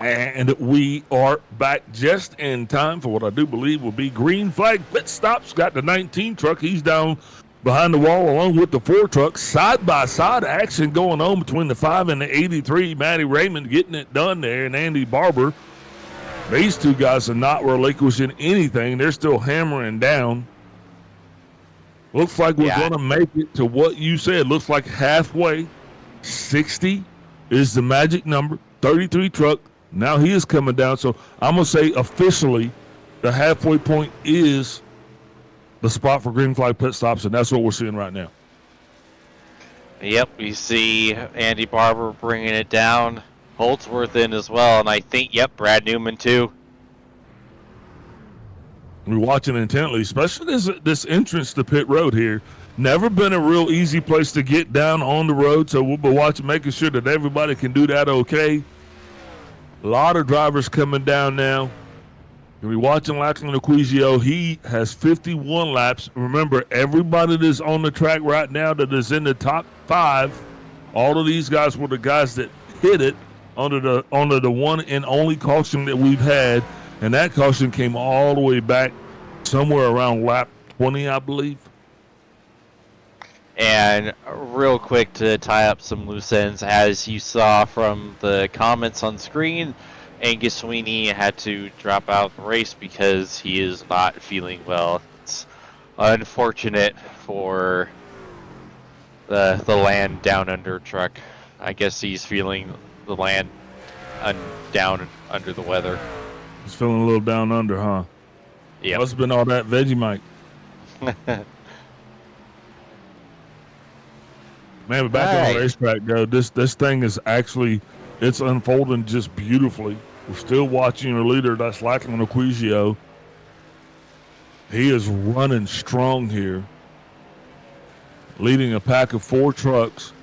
And we are back just in time for what I do believe will be green flag pit stops. Got the 19 truck. He's down behind the wall along with the 4 trucks. Side-by-side action going on between the 5 and the 83. Matty Raymond getting it done there, and Andy Barber. These two guys are not relinquishing anything. They're still hammering down. Looks like we're going to make it to what you said. Looks like halfway. 60 is the magic number. 33 truck. Now he is coming down. So I'm going to say officially the halfway point is the spot for green flag pit stops, and that's what we're seeing right now. Yep, we see Andy Barber bringing it down. Holdsworth in as well, and I think, Brad Newman too. We're watching intently, especially this entrance to pit road here. Never been a real easy place to get down on the road, so we'll be watching, making sure that everybody can do that okay. A lot of drivers coming down now. We're watching Lachlan Acquisio. He has 51 laps. Remember, everybody that's on the track right now that is in the top 5, all of these guys were the guys that hit it under the one and only caution that we've had, and that caution came all the way back somewhere around lap 20, I believe. And real quick to tie up some loose ends, as you saw from the comments on screen, Angus Sweeney had to drop out of the race because he is not feeling well. It's unfortunate for the land down under truck. I guess he's feeling the land down under the weather. He's feeling a little down under, huh? Yeah. Must have been all that Vegemite. Man, but back on the racetrack, though, this thing is actually, it's unfolding just beautifully. We're still watching your leader, that's Lachlan Acquisio. He is running strong here, leading a pack of 4 trucks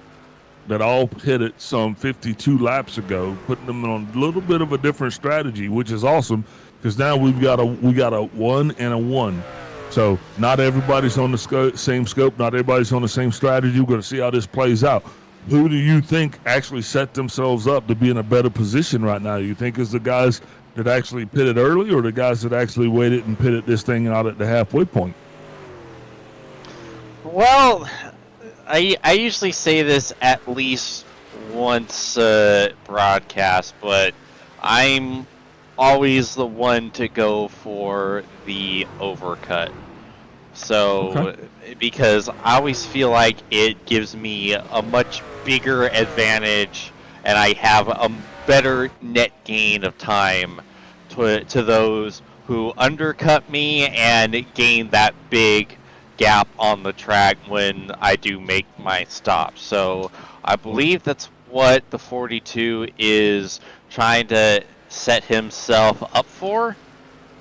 that all hit it some 52 laps ago, putting them on a little bit of a different strategy, which is awesome because now we got a 1 and a 1. So not everybody's on the same scope, not everybody's on the same strategy. We're going to see how this plays out. Who do you think actually set themselves up to be in a better position right now? You think it's the guys that actually pitted early or the guys that actually waited and pitted this thing out at the halfway point? Well, I usually say this at least once broadcast, but I'm always the one to go for the overcut. So, because I always feel like it gives me a much bigger advantage and I have a better net gain of time to those who undercut me and gain that big gap on the track when I do make my stop. So I believe that's what the 42 is trying to set himself up for.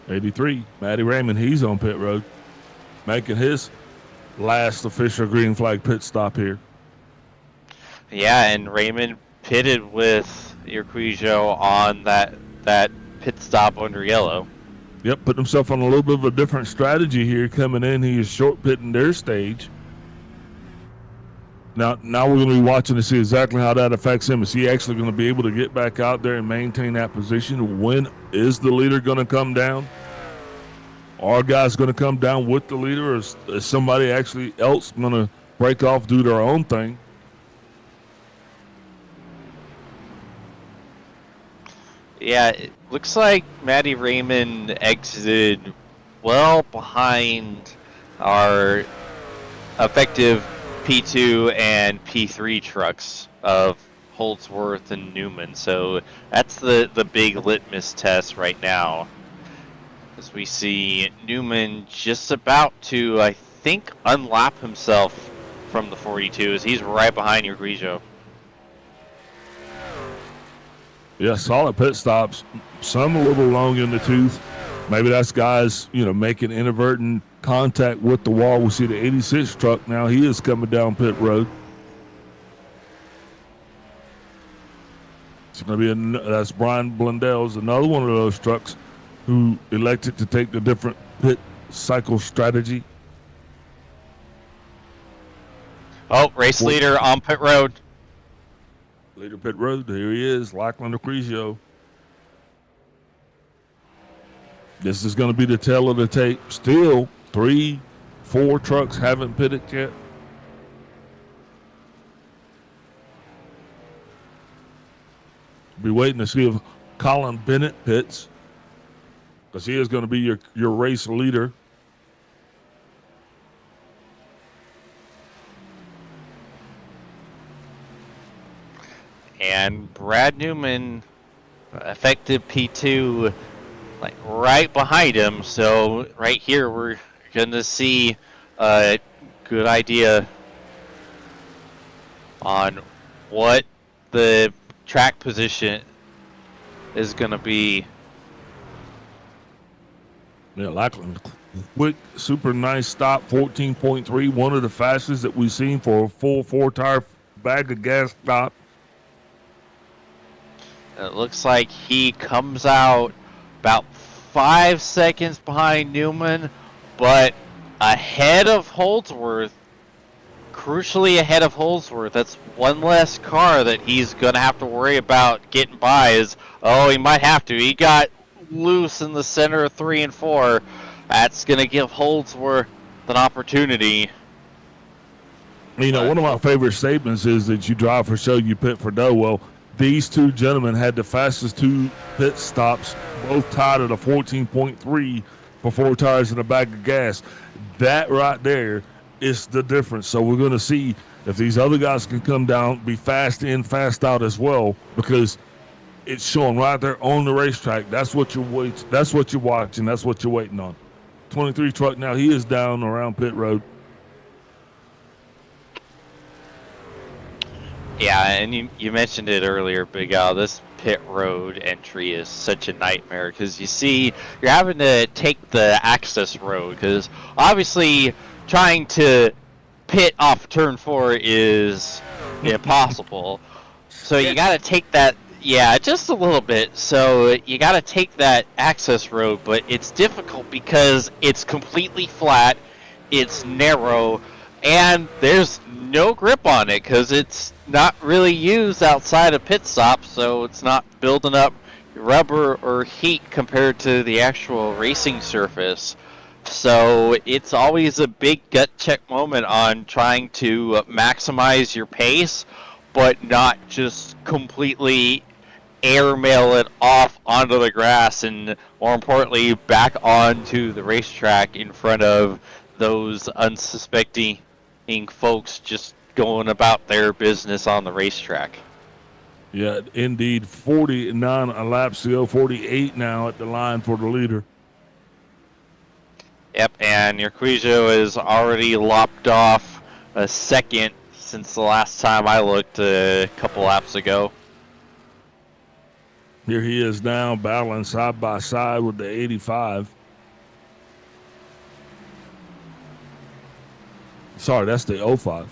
83, Matty Raymond, he's on pit road, making his last official green flag pit stop here. Yeah, and Raymond pitted with Urquijo on that pit stop under yellow. Yep, putting himself on a little bit of a different strategy here coming in. He is short pitting their stage. Now we're going to be watching to see exactly how that affects him. Is he actually going to be able to get back out there and maintain that position? When is the leader going to come down? Are guys going to come down with the leader, or is somebody actually else going to break off, do their own thing? Yeah, it looks like Matty Raymond exited well behind our effective P2 and P3 trucks of Holdsworth and Newman. So that's the big litmus test right now. As we see Newman just about to, I think, unlap himself from the 42 as he's right behind Urquijo. Yeah, solid pit stops. Some a little long in the tooth. Maybe that's guys, making inadvertent contact with the wall. We see the 86 truck now. He is coming down pit road. It's going to be that's Brian Blundell's another one of those trucks who elected to take the different pit cycle strategy. Oh, race leader on pit road. Leader pit road. Here he is, Lachlan Acquisio. This is going to be the tail of the tape. Still, 3, 4 trucks haven't pitted yet. Be waiting to see if Colin Bennett pits, because he is going to be your race leader. And Brad Newman, effective P2, like right behind him. So right here, we're going to see a good idea on what the track position is going to be. Yeah, Lackland, quick, super nice stop, 14.3, one of the fastest that we've seen for a full 4-tire bag of gas stop. It looks like he comes out about 5 seconds behind Newman, but ahead of Holdsworth. Crucially ahead of Holdsworth. That's one less car that he's going to have to worry about getting by. He might have to. He got loose in the center of 3 and 4. That's going to give Holdsworth an opportunity. You know, one of my favorite statements is that you drive for show, you pit for dough. Well, these two gentlemen had the fastest 2 pit stops, both tied at a 14.3 for 4 tires and a bag of gas. That right there is the difference. So we're going to see if these other guys can come down, be fast in, fast out as well, because it's showing right there on the racetrack. That's what you're watching. That's what you're waiting on. 23 truck now, he is down around pit road. Yeah, and you mentioned it earlier, Big Al. This pit road entry is such a nightmare because you're having to take the access road, because obviously trying to pit off turn 4 is impossible. So you got to take that, just a little bit. So you got to take that access road, but it's difficult because it's completely flat, it's narrow, and there's no grip on it because it's not really used outside of pit stops, so it's not building up rubber or heat compared to the actual racing surface. So it's always a big gut check moment on trying to maximize your pace, but not just completely airmail it off onto the grass and, more importantly, back onto the racetrack in front of those unsuspecting folks just going about their business on the racetrack. Yeah, indeed. 49 laps to go, 48 now at the line for the leader. Yep, and Urquijo is already lopped off a second since the last time I looked a couple laps ago. Here he is now battling side by side with the 85. Sorry, that's the 05.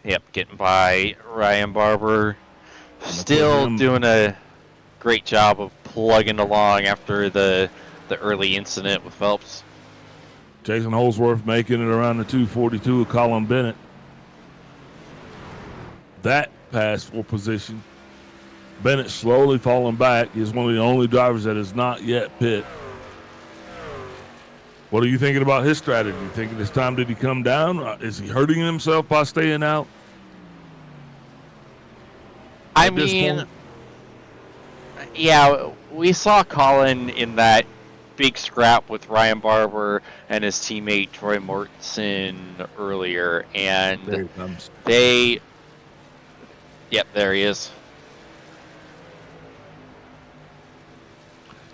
Yep, getting by Ryan Barber. Still doing a great job of plugging along after the early incident with Phelps. Jason Holdsworth making it around the 242 of Colin Bennett. That pass for position. Bennett slowly falling back. He's one of the only drivers that is not yet pit. What are you thinking about his strategy? You thinking it's time did he come down? Is he hurting himself by staying out? I mean, yeah, we saw Colin in that big scrap with Ryan Barber and his teammate Troy Mortensen earlier, and There he comes. Yep, there he is.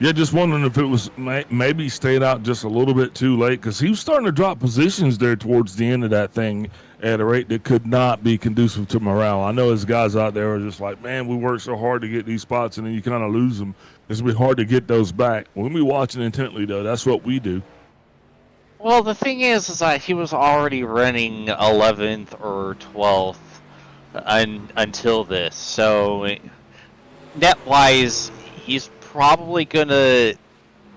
Yeah, just wondering if it was maybe stayed out just a little bit too late, because he was starting to drop positions there towards the end of that thing at a rate that could not be conducive to morale. I know his guys out there are just like, man, we work so hard to get these spots, and then you kind of lose them. It's going to be hard to get those back. When we watching intently, though, that's what we do. Well, the thing is that he was already running 11th or 12th until this. So, net-wise, he's probably going to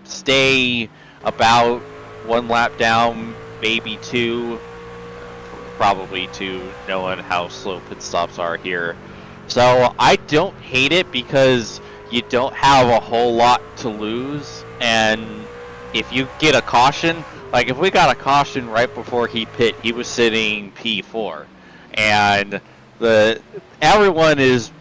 stay about 1 lap down, maybe 2. Probably 2, knowing how slow pit stops are here. So, I don't hate it because you don't have a whole lot to lose, and if you get a caution, like if we got a caution right before he pit, he was sitting P4, and everyone is.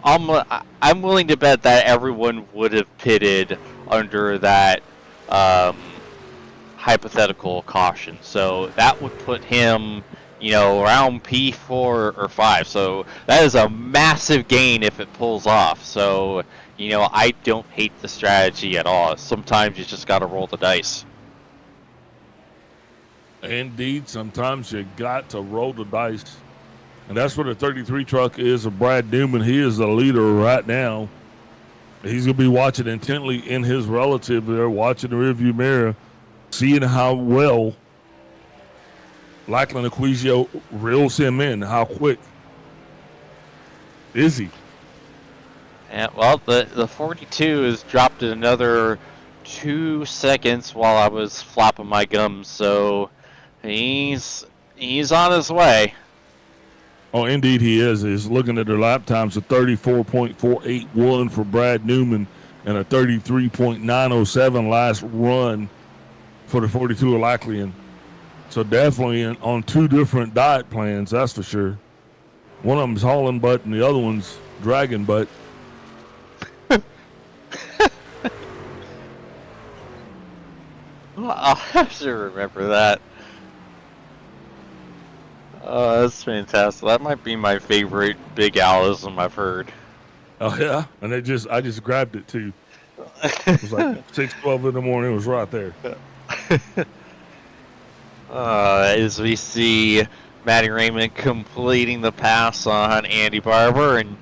I'm willing to bet that everyone would have pitted under that hypothetical caution. So that would put him, around P4 or 5. So that is a massive gain if it pulls off. So, I don't hate the strategy at all. Sometimes you just got to roll the dice. Indeed, sometimes you got to roll the dice. And that's what the 33 truck is of Brad Newman. He is the leader right now. He's going to be watching intently in his relative there, watching the rearview mirror, seeing how well Lachlan Acquisio reels him in, how quick is he? Yeah, well, the 42 has dropped it another 2 seconds while I was flapping my gums, so he's on his way. Oh, indeed he is. He's looking at their lap times, a 34.481 for Brad Newman and a 33.907 last run for the 42 Lachlan. So definitely on 2 different diet plans, that's for sure. One of them's hauling butt and the other one's dragging butt. I'll have to remember that. Oh, that's fantastic. That might be my favorite Big Alism I've heard. Oh yeah, and I just grabbed it too. It was like 6:12 in the morning. It was right there. As we see Matty Raymond completing the pass on Andy Barber and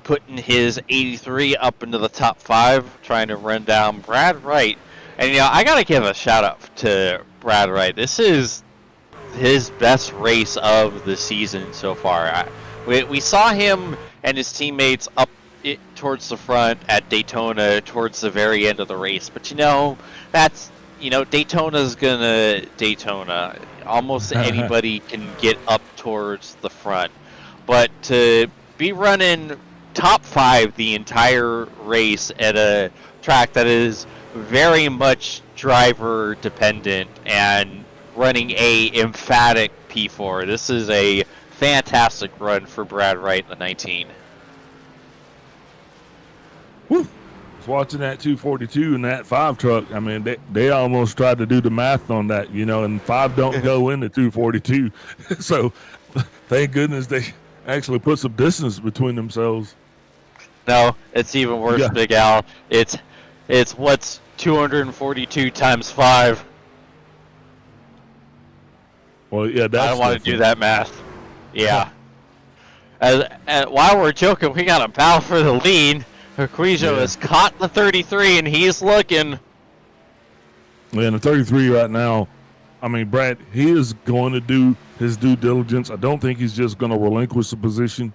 putting his 83 up into the top 5, trying to run down Brad Wright. And I gotta give a shout out to Brad Wright. This is his best race of the season so far. We saw him and his teammates up towards the front at Daytona towards the very end of the race. But that's Daytona's gonna Daytona. Almost anybody can get up towards the front. But to be running top 5 the entire race at a track that is very much driver dependent and running a emphatic P4. This is a fantastic run for Brad Wright in the 19. Woo. I was watching that 242 and that 5 truck. I mean, they almost tried to do the math on that, and 5 don't go into 242. So thank goodness they actually put some distance between themselves. No, it's even worse, yeah. Big Al. It's what's 242 times 5. Well, yeah, that's I don't want to do that math. Yeah. While we're joking, we got a battle for the lead. Acquisio has caught the 33, and he's looking. Yeah, the 33 right now, I mean, Brad, he is going to do his due diligence. I don't think he's just going to relinquish the position.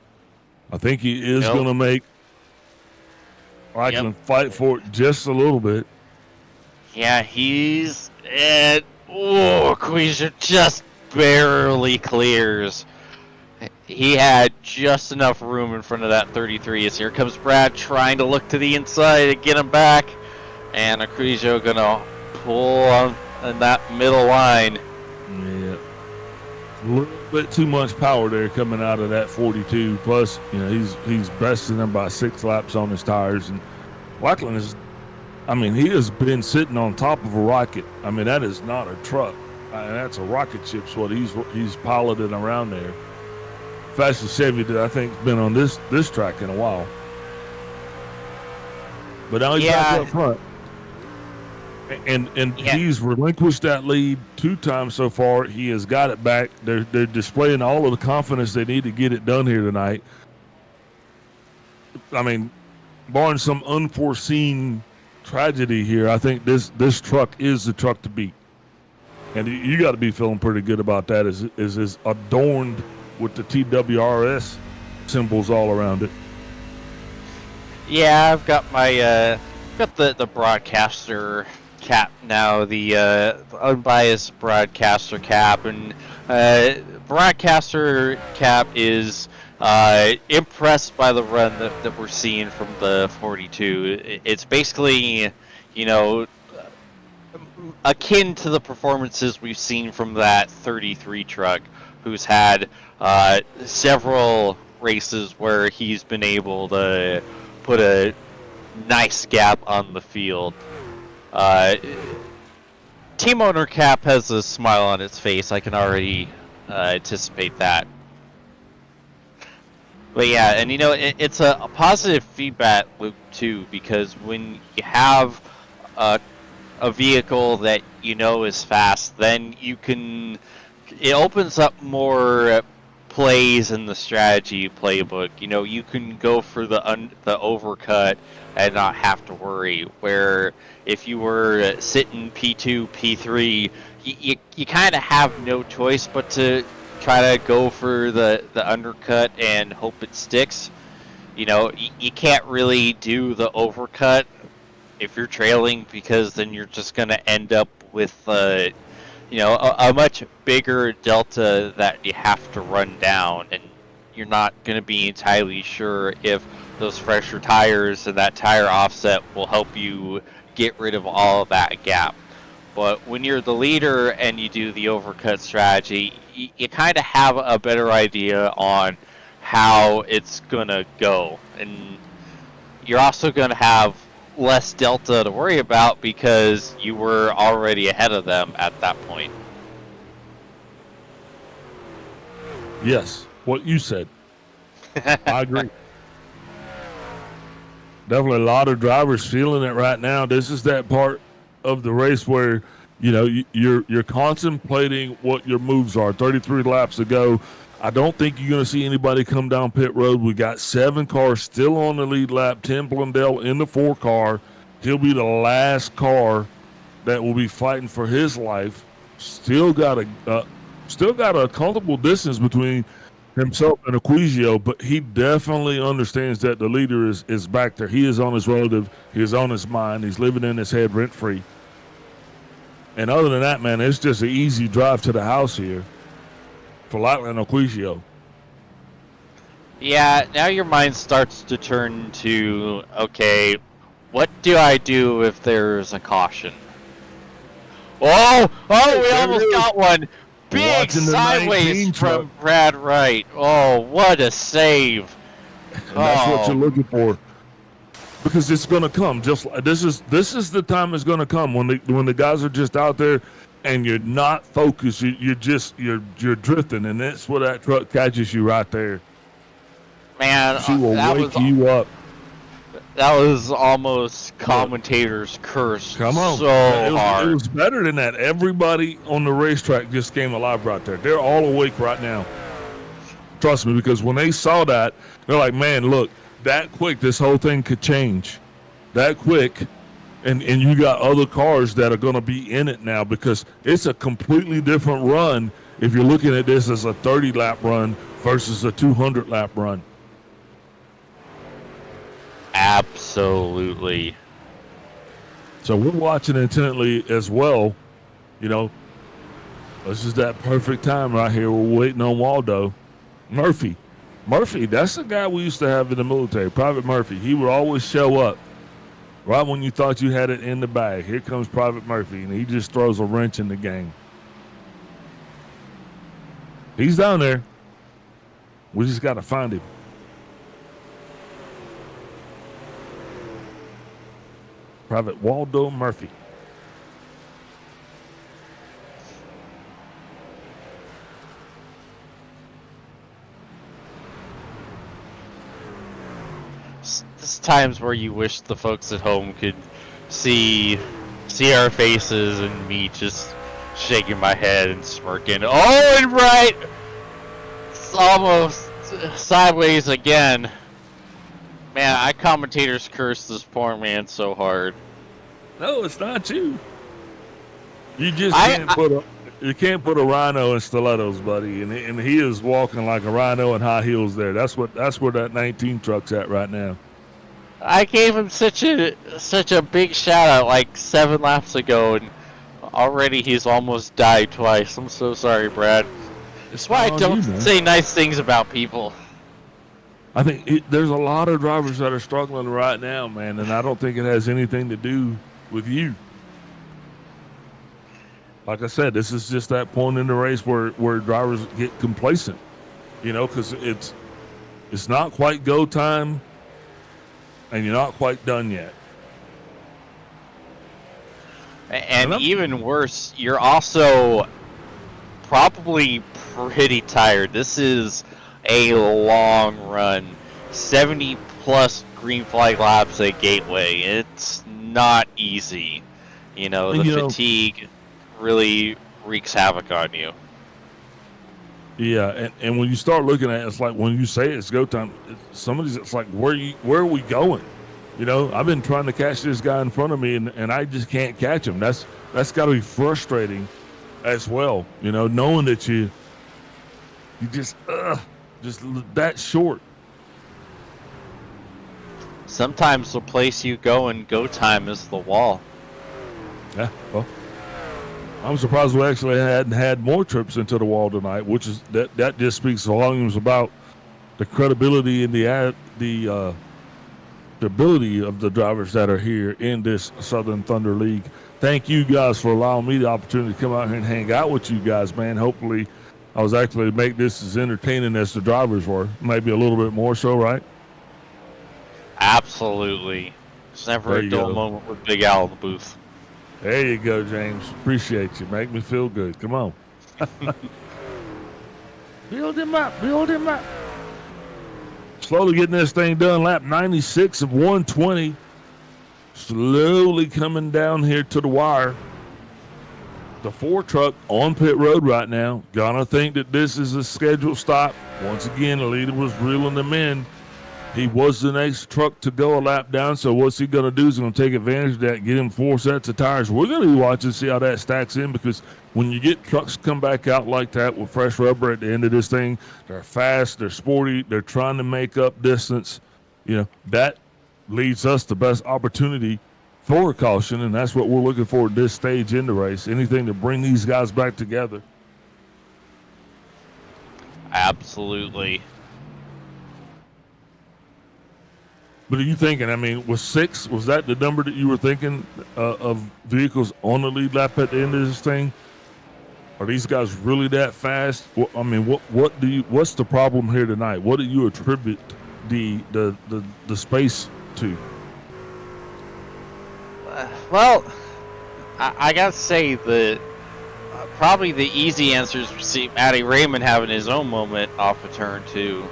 I think he is going to make Lachlan fight for it just a little bit. Yeah, he's at... Oh, Acquisio just barely clears. He had just enough room in front of that 33. As here comes Brad trying to look to the inside to get him back. And Acquisio going to pull on that middle line. Yeah. A little bit too much power there coming out of that 42. Plus, he's besting them by 6 laps on his tires. And Lachlan he has been sitting on top of a rocket. I mean, that is not a truck. That's a rocket ship's what he's piloted around there. Fastest Chevy that I think has been on this track in a while. But now he's back up front. And he's relinquished that lead 2 times so far. He has got it back. They're displaying all of the confidence they need to get it done here tonight. I mean, barring some unforeseen tragedy here, I think this truck is the truck to beat. And you got to be feeling pretty good about that. Is adorned with the TWRS symbols all around it. Yeah, I've got my the broadcaster cap now, the unbiased broadcaster cap, and broadcaster cap is impressed by the run that we're seeing from the 42. It's basically, you know, akin to the performances we've seen from that 33 truck, who's had several races where he's been able to put a nice gap on the field. Team owner Cap has a smile on its face. I can already anticipate that. But yeah, and you know, it's a positive feedback loop too, because when you have a vehicle that you know is fast, then it opens up more plays in the strategy playbook. You know, you can go for the overcut and not have to worry. Where if you were sitting P2, P3, you kind of have no choice but to try to go for the undercut and hope it sticks. You know, you can't really do the overcut if you're trailing, because then you're just going to end up with you know, a much bigger delta that you have to run down, and you're not going to be entirely sure if those fresher tires and that tire offset will help you get rid of all of that gap. But when you're the leader and you do the overcut strategy, you kind of have a better idea on how it's going to go. And you're also going to have less delta to worry about because you were already ahead of them at that point. Yes, what you said. I agree. Definitely a lot of drivers feeling it right now. This is that part of the race where, you know, you're contemplating what your moves are. 33 laps ago, I don't think you're going to see anybody come down pit road. We got 7 cars still on the lead lap. Tim Blundell in the 4 car. He'll be the last car that will be fighting for his life. Still got a comfortable distance between himself and Acquisio, but he definitely understands that the leader is back there. He is on his relative. He is on his mind. He's living in his head rent free. And other than that, man, it's just an easy drive to the house here for Lightland Acquisio. Yeah, now your mind starts to turn to, okay, what do I do if there's a caution? Oh, we almost got one. Big sideways from Brad Wright. Oh, what a save. And that's what you're looking for. Because it's going to come. Just this is the time it's going to come when the guys are just out there and you're not focused. You're drifting, and that's where that truck catches you right there. Man, she will wake you up. That was almost commentator's curse. Come on, so hard. It was better than that. Everybody on the racetrack just came alive right there. They're all awake right now. Trust me, because when they saw that, they're like, man, look, that quick, this whole thing could change. That quick, and you got other cars that are going to be in it now, because it's a completely different run if you're looking at this as a 30-lap run versus a 200-lap run. Absolutely. So we're watching intently as well. You know, this is that perfect time right here. We're waiting on Waldo. Murphy, that's the guy we used to have in the military, Private Murphy. He would always show up right when you thought you had it in the bag. Here comes Private Murphy, and he just throws a wrench in the game. He's down there. We just got to find him. Private Waldo Murphy. There's times where you wish the folks at home could see our faces and me just shaking my head and smirking. Oh, and right! It's almost sideways again. Man, I commentators curse this poor man so hard. No, it's not you. You just can't put a rhino in stilettos, buddy, and he is walking like a rhino in high heels there. That's where that 19 truck's at right now. I gave him such a big shout out like 7 laps ago, and already he's almost died twice. I'm so sorry, Brad. That's why I don't say nice things about people. I think there's a lot of drivers that are struggling right now, man, and I don't think it has anything to do with you. Like I said, this is just that point in the race where drivers get complacent, because it's not quite go time, and you're not quite done yet. And even worse, you're also probably pretty tired. This is a long run, 70 plus green flag laps at Gateway. It's not easy. The fatigue really wreaks havoc on you. Yeah, and when you start looking at it, it's like when you say it's go time, it's like, where are we going? I've been trying to catch this guy in front of me, and I just can't catch him. That's got to be frustrating as well, knowing that you just that short. Sometimes the place you go in go time is the wall. Yeah, well, I'm surprised we actually hadn't had more trips into the wall tonight, which is that just speaks volumes about the credibility and the ability of the drivers that are here in this Southern Thunder League. Thank you guys for allowing me the opportunity to come out here and hang out with you guys, man. Hopefully I was actually make this as entertaining as the drivers were, maybe a little bit more so, right? Absolutely. It's never a dull moment with Big Al in the booth. There you go, James. Appreciate you. Make me feel good. Come on. Build him up. Slowly getting this thing done. Lap 96 of 120. Slowly coming down here to the wire. The 4 truck on pit road right now. Gonna think that this is a scheduled stop. Once again, the leader was reeling them in. He was the next truck to go a lap down, so what's he going to do? He's going to take advantage of that, get him 4 sets of tires. We're going to be watching, see how that stacks in, because when you get trucks come back out like that with fresh rubber at the end of this thing, they're fast, they're sporty, they're trying to make up distance. That leads us the best opportunity for a caution, and that's what we're looking for at this stage in the race. Anything to bring these guys back together. Absolutely. But are you thinking, was 6, was that the number that you were thinking of vehicles on the lead lap at the end of this thing? Are these guys really that fast? What's the problem here tonight? What do you attribute the space to? Well, I gotta say that probably the easy answer is to see Matty Raymond having his own moment off a turn too.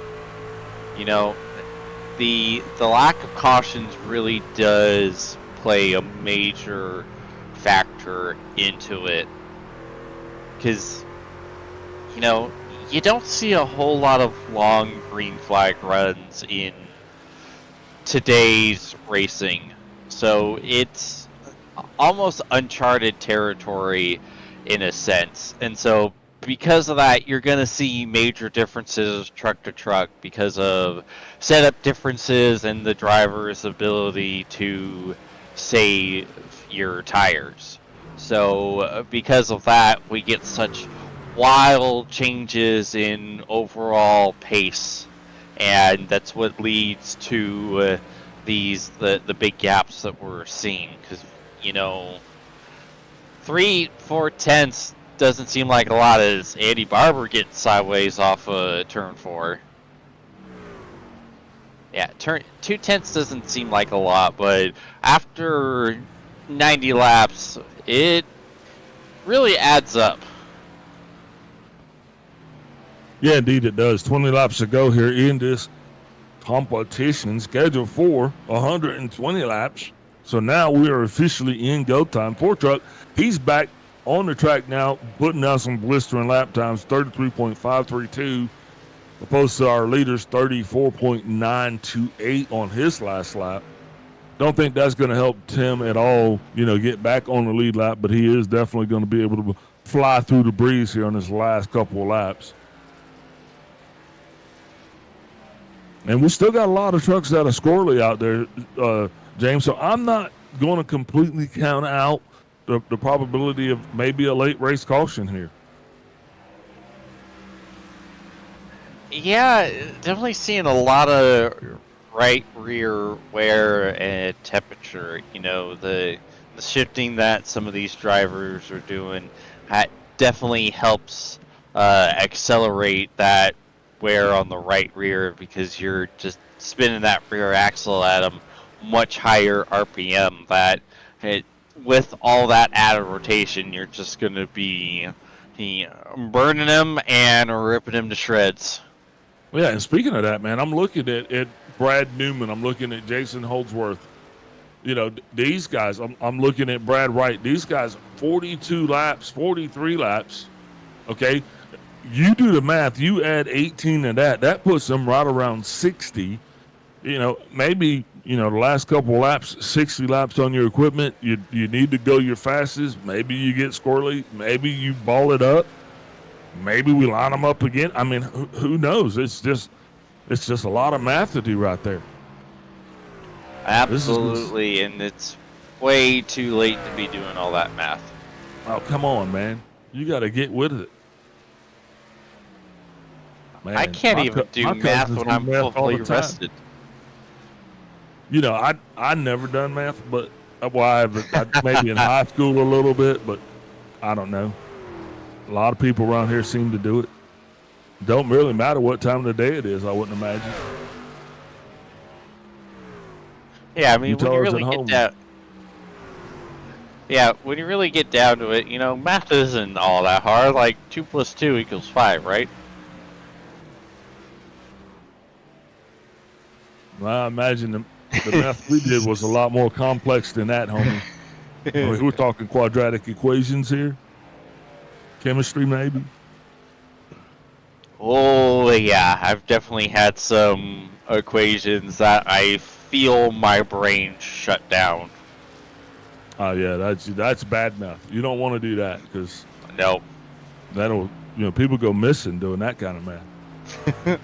The lack of cautions really does play a major factor into it, because you don't see a whole lot of long green flag runs in today's racing, so it's almost uncharted territory in a sense. And so because of that, you're going to see major differences truck to truck because of setup differences and the driver's ability to save your tires. So because of that, we get such wild changes in overall pace, and that's what leads to the big gaps that we're seeing. Because 3-4 tenths doesn't seem like a lot as Andy Barber gets sideways off turn 4. Yeah, 2 tenths doesn't seem like a lot, but after 90 laps, it really adds up. Yeah, indeed it does. 20 laps to go here in this competition, scheduled for 120 laps. So now we are officially in go time. 4 truck, he's back on the track now, putting down some blistering lap times, 33.532, opposed to our leaders, 34.928 on his last lap. Don't think that's going to help Tim at all, get back on the lead lap, but he is definitely going to be able to fly through the breeze here on his last couple of laps. And we still got a lot of trucks that are squirrely out there, James, so I'm not going to completely count out the probability of maybe a late race caution here. Yeah, definitely seeing a lot of right rear wear and temperature. The shifting that some of these drivers are doing definitely helps accelerate that wear on the right rear because you're just spinning that rear axle at a much higher RPM. With all that added rotation, you're just going to be burning them and ripping them to shreds. Yeah, and speaking of that, man, I'm looking at Brad Newman. I'm looking at Jason Holdsworth. These guys, I'm looking at Brad Wright. These guys, 42 laps, 43 laps. Okay. You do the math, you add 18 to that puts them right around 60. Maybe, the last couple of laps, 60 laps on your equipment, you need to go your fastest. Maybe you get squirrely. Maybe you ball it up. Maybe we line them up again. I mean, who knows? It's just a lot of math to do right there. Absolutely, and it's way too late to be doing all that math. Oh, come on, man. You got to get with it. Man, I can't even do math when I'm fully rested. I never done math, but I've maybe in high school a little bit, but I don't know. A lot of people around here seem to do it. Don't really matter what time of the day it is, I wouldn't imagine. Yeah, I mean, when you really get down... Yeah, when you really get down to it, math isn't all that hard. Like, 2 + 2 = 5, right? Well, I imagine the math we did was a lot more complex than that, homie. I mean, we're talking quadratic equations here. Chemistry, maybe. Oh, yeah. I've definitely had some equations that I feel my brain shut down. Oh, yeah, that's bad math. You don't want to do that because no, that'll people go missing doing that kind of math.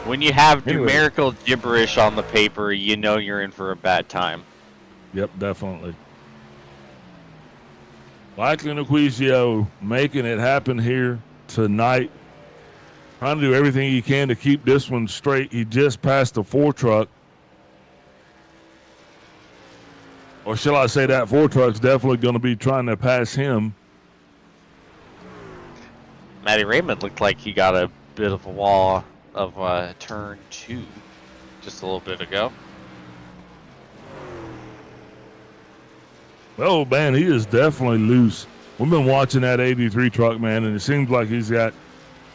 When you have numerical gibberish on the paper, you're in for a bad time. Yep, definitely. Lachlan Acquisio making it happen here tonight. Trying to do everything he can to keep this one straight. He just passed the 4 truck. Or shall I say that 4 truck's definitely going to be trying to pass him. Matty Raymond looked like he got a bit of a wall of turn 2 just a little bit ago. Oh, man, he is definitely loose. We've been watching that 83 truck, man, and it seems like he's got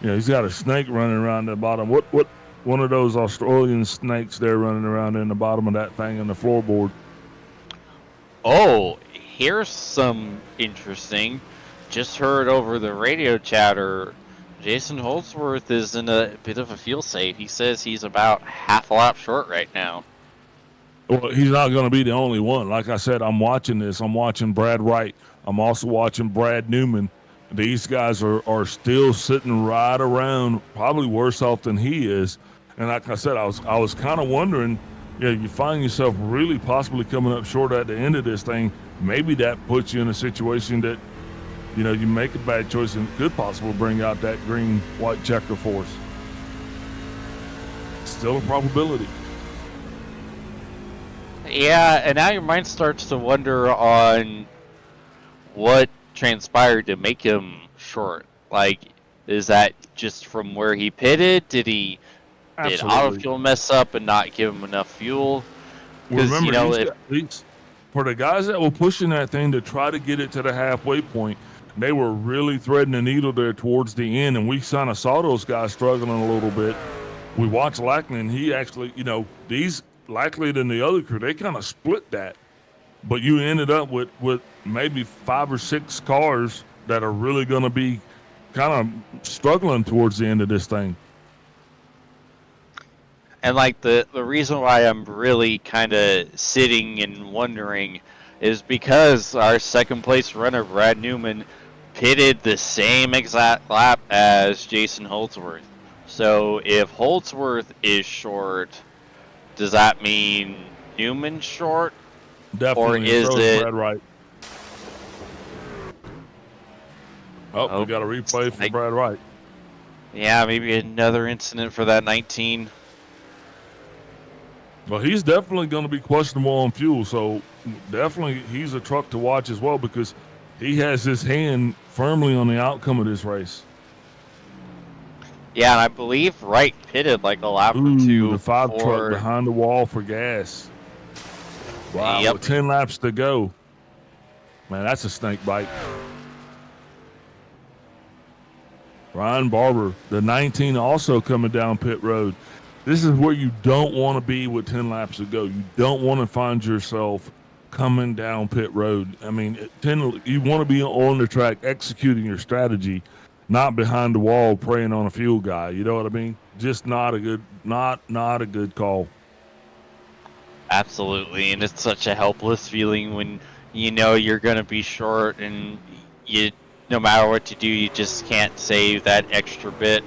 a snake running around the bottom. What one of those Australian snakes there running around in the bottom of that thing on the floorboard. Oh, here's some interesting. Just heard over the radio chatter, Jason Holdsworth is in a bit of a feel safe. He says he's about half a lap short right now. Well, he's not going to be the only one. Like I said, I'm watching this. I'm watching Brad Wright. I'm also watching Brad Newman. These guys are still sitting right around, probably worse off than he is. And like I said, I was kind of wondering, you find yourself really possibly coming up short at the end of this thing. Maybe that puts you in a situation that, you make a bad choice and could possibly bring out that green-white checker for us. Still a probability. Yeah, and now your mind starts to wonder on what transpired to make him short. Like, is that just from where he pitted? Did auto fuel mess up and not give him enough fuel? Because for the guys that were pushing that thing to try to get it to the halfway point, they were really threading the needle there towards the end, and we kind of saw those guys struggling a little bit. We watched Lachlan, and he actually, these Lachlan and the other crew, they kind of split that. But you ended up with maybe 5 or 6 cars that are really going to be kind of struggling towards the end of this thing. And like the reason why I'm really kind of sitting and wondering is because our second place runner, Brad Newman, pitted the same exact lap as Jason Holdsworth. So if Holdsworth is short, does that mean Newman's short? Definitely. Or is it Brad Wright? Oh, we got a replay for Brad Wright. Yeah, maybe another incident for that 19. Well, he's definitely going to be questionable on fuel, so definitely he's a truck to watch as well because he has his hand firmly on the outcome of this race. Yeah, and I believe Wright pitted like a lap or Ooh, two the 5 truck before. behind the wall for gas. Wow, Yep. with 10 laps to go. Man, that's a snake bite. Ryan Barber, the 19, also coming down pit road. This is where you don't want to be with 10 laps to go. You don't want to find yourself coming down pit road. I mean, you want to be on the track executing your strategy, not behind the wall preying on a fuel guy. You know what I mean? Just not a good call. Absolutely, and it's such a helpless feeling when you know you're going to be short and you, no matter what you do, you just can't save that extra bit.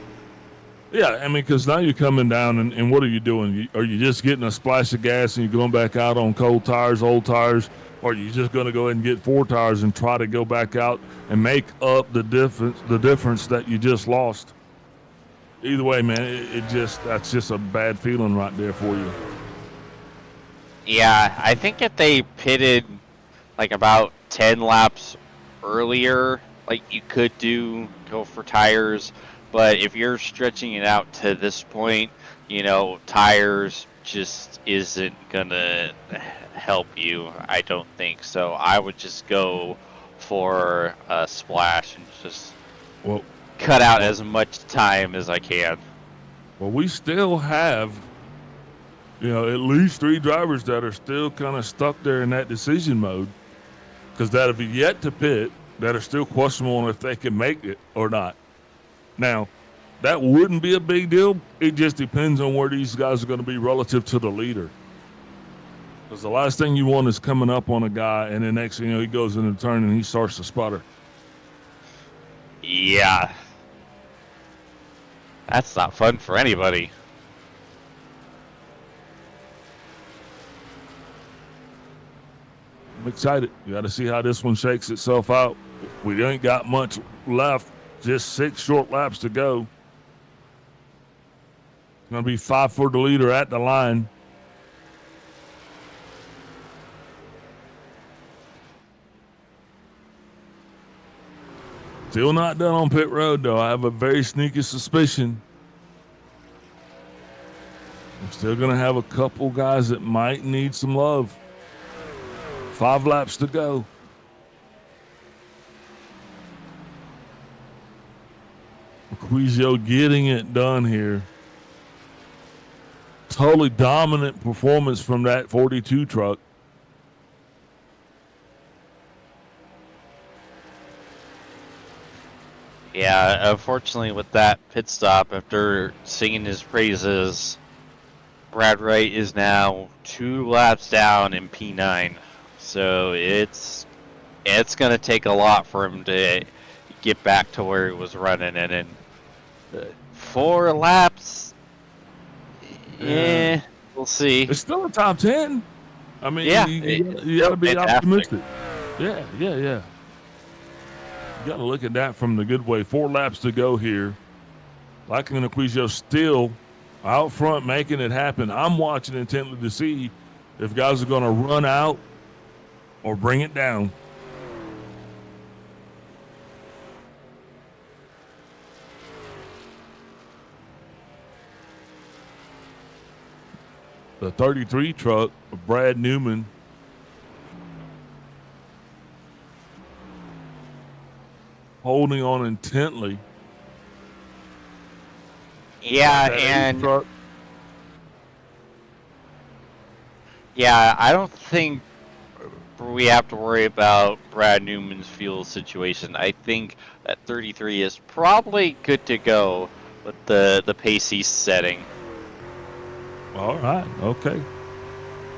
Yeah, I mean, because now you're coming down, and what are you doing? Are you just getting a splash of gas and you're going back out on cold tires, old tires, or are you just going to go ahead and get 4 tires and try to go back out and make up the difference that you just lost? Either way, man, that's just a bad feeling right there for you. Yeah, I think if they pitted like about 10 laps earlier, like you could go for tires, but if you're stretching it out to this point, you know, tires just isn't gonna help you. I don't think so. I would just go for a splash and just cut out as much time as I can. Well, we still have, at least 3 drivers that are still kind of stuck there in that decision mode, because that have yet to pit, that are still questionable on if they can make it or not. Now, that wouldn't be a big deal. It just depends on where these guys are going to be relative to the leader. Because the last thing you want is coming up on a guy, and then next thing you know, he goes in the turn and he starts to sputter. Yeah. That's not fun for anybody. I'm excited. You got to see how this one shakes itself out. We ain't got much left. Just 6 short laps to go. It's going to be 5 for the leader at the line. Still not done on pit road, though. I have a very sneaky suspicion. I'm still going to have a couple guys that might need some love. 5 laps to go. Quizio getting it done here. Totally dominant performance from that 42 truck. Yeah, unfortunately with that pit stop, after singing his praises, Brad Wright is now 2 laps down in P9. So it's going to take a lot for him to get back to where he was running. And in 4 laps, we'll see. It's still a top 10. I mean, yeah, you got to be optimistic. Yeah. You got to look at that from the good way. 4 laps to go here. Liking Quizio still out front making it happen. I'm watching intently to see if guys are going to run out or bring it down. The 33 truck of Brad Newman. Holding on intently. Yeah, and I don't think we have to worry about Brad Newman's fuel situation. I think that 33 is probably good to go with the pace he's setting. All right, okay.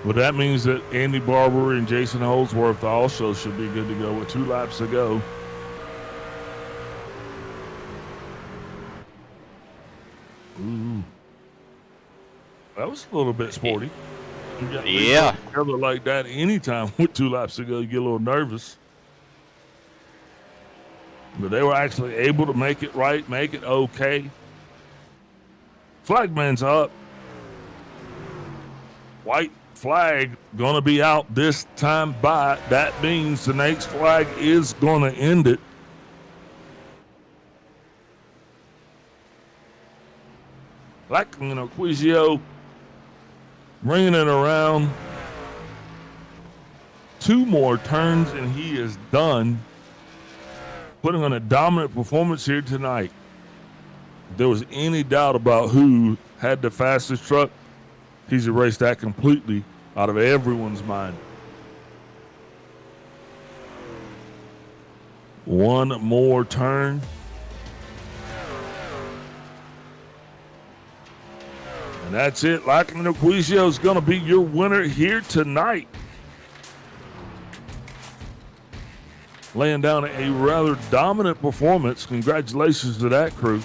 Well, that means that Andy Barber and Jason Holdsworth also should be good to go with 2 laps to go. Ooh. That was a little bit sporty. Yeah. Together like that anytime with 2 laps to go, you get a little nervous. But they were actually able to make it right, make it okay. Flagman's up. White flag gonna be out this time by. That means the next flag is gonna end it. Lackland Oquizio bringing it around. 2 more turns and he is done. Putting on a dominant performance here tonight. If there was any doubt about who had the fastest truck, he's erased that completely out of everyone's mind. 1 more turn. And that's it. Lackland Oquizio is going to be your winner here tonight. Laying down a rather dominant performance. Congratulations to that crew.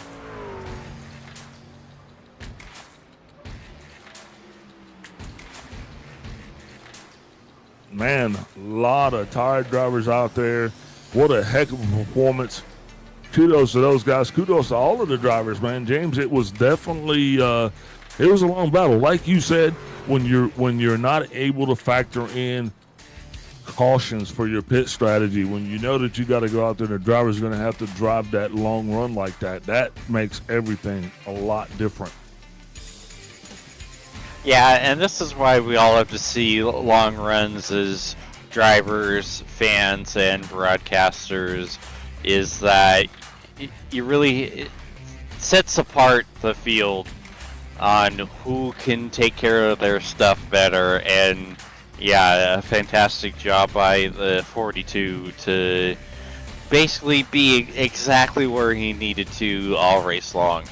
Man, a lot of tired drivers out there. What a heck of a performance. Kudos to those guys. Kudos to all of the drivers, man. James, it was definitely it was a long battle. Like you said, when you're not able to factor in cautions for your pit strategy, when you know that you got to go out there and the driver's going to have to drive that long run like that, that makes everything a lot different. Yeah, and this is why we all have to see long runs as drivers, fans, and broadcasters, is that you really, it sets apart the field on who can take care of their stuff better. And yeah, a fantastic job by the 42 to basically be exactly where he needed to all race long.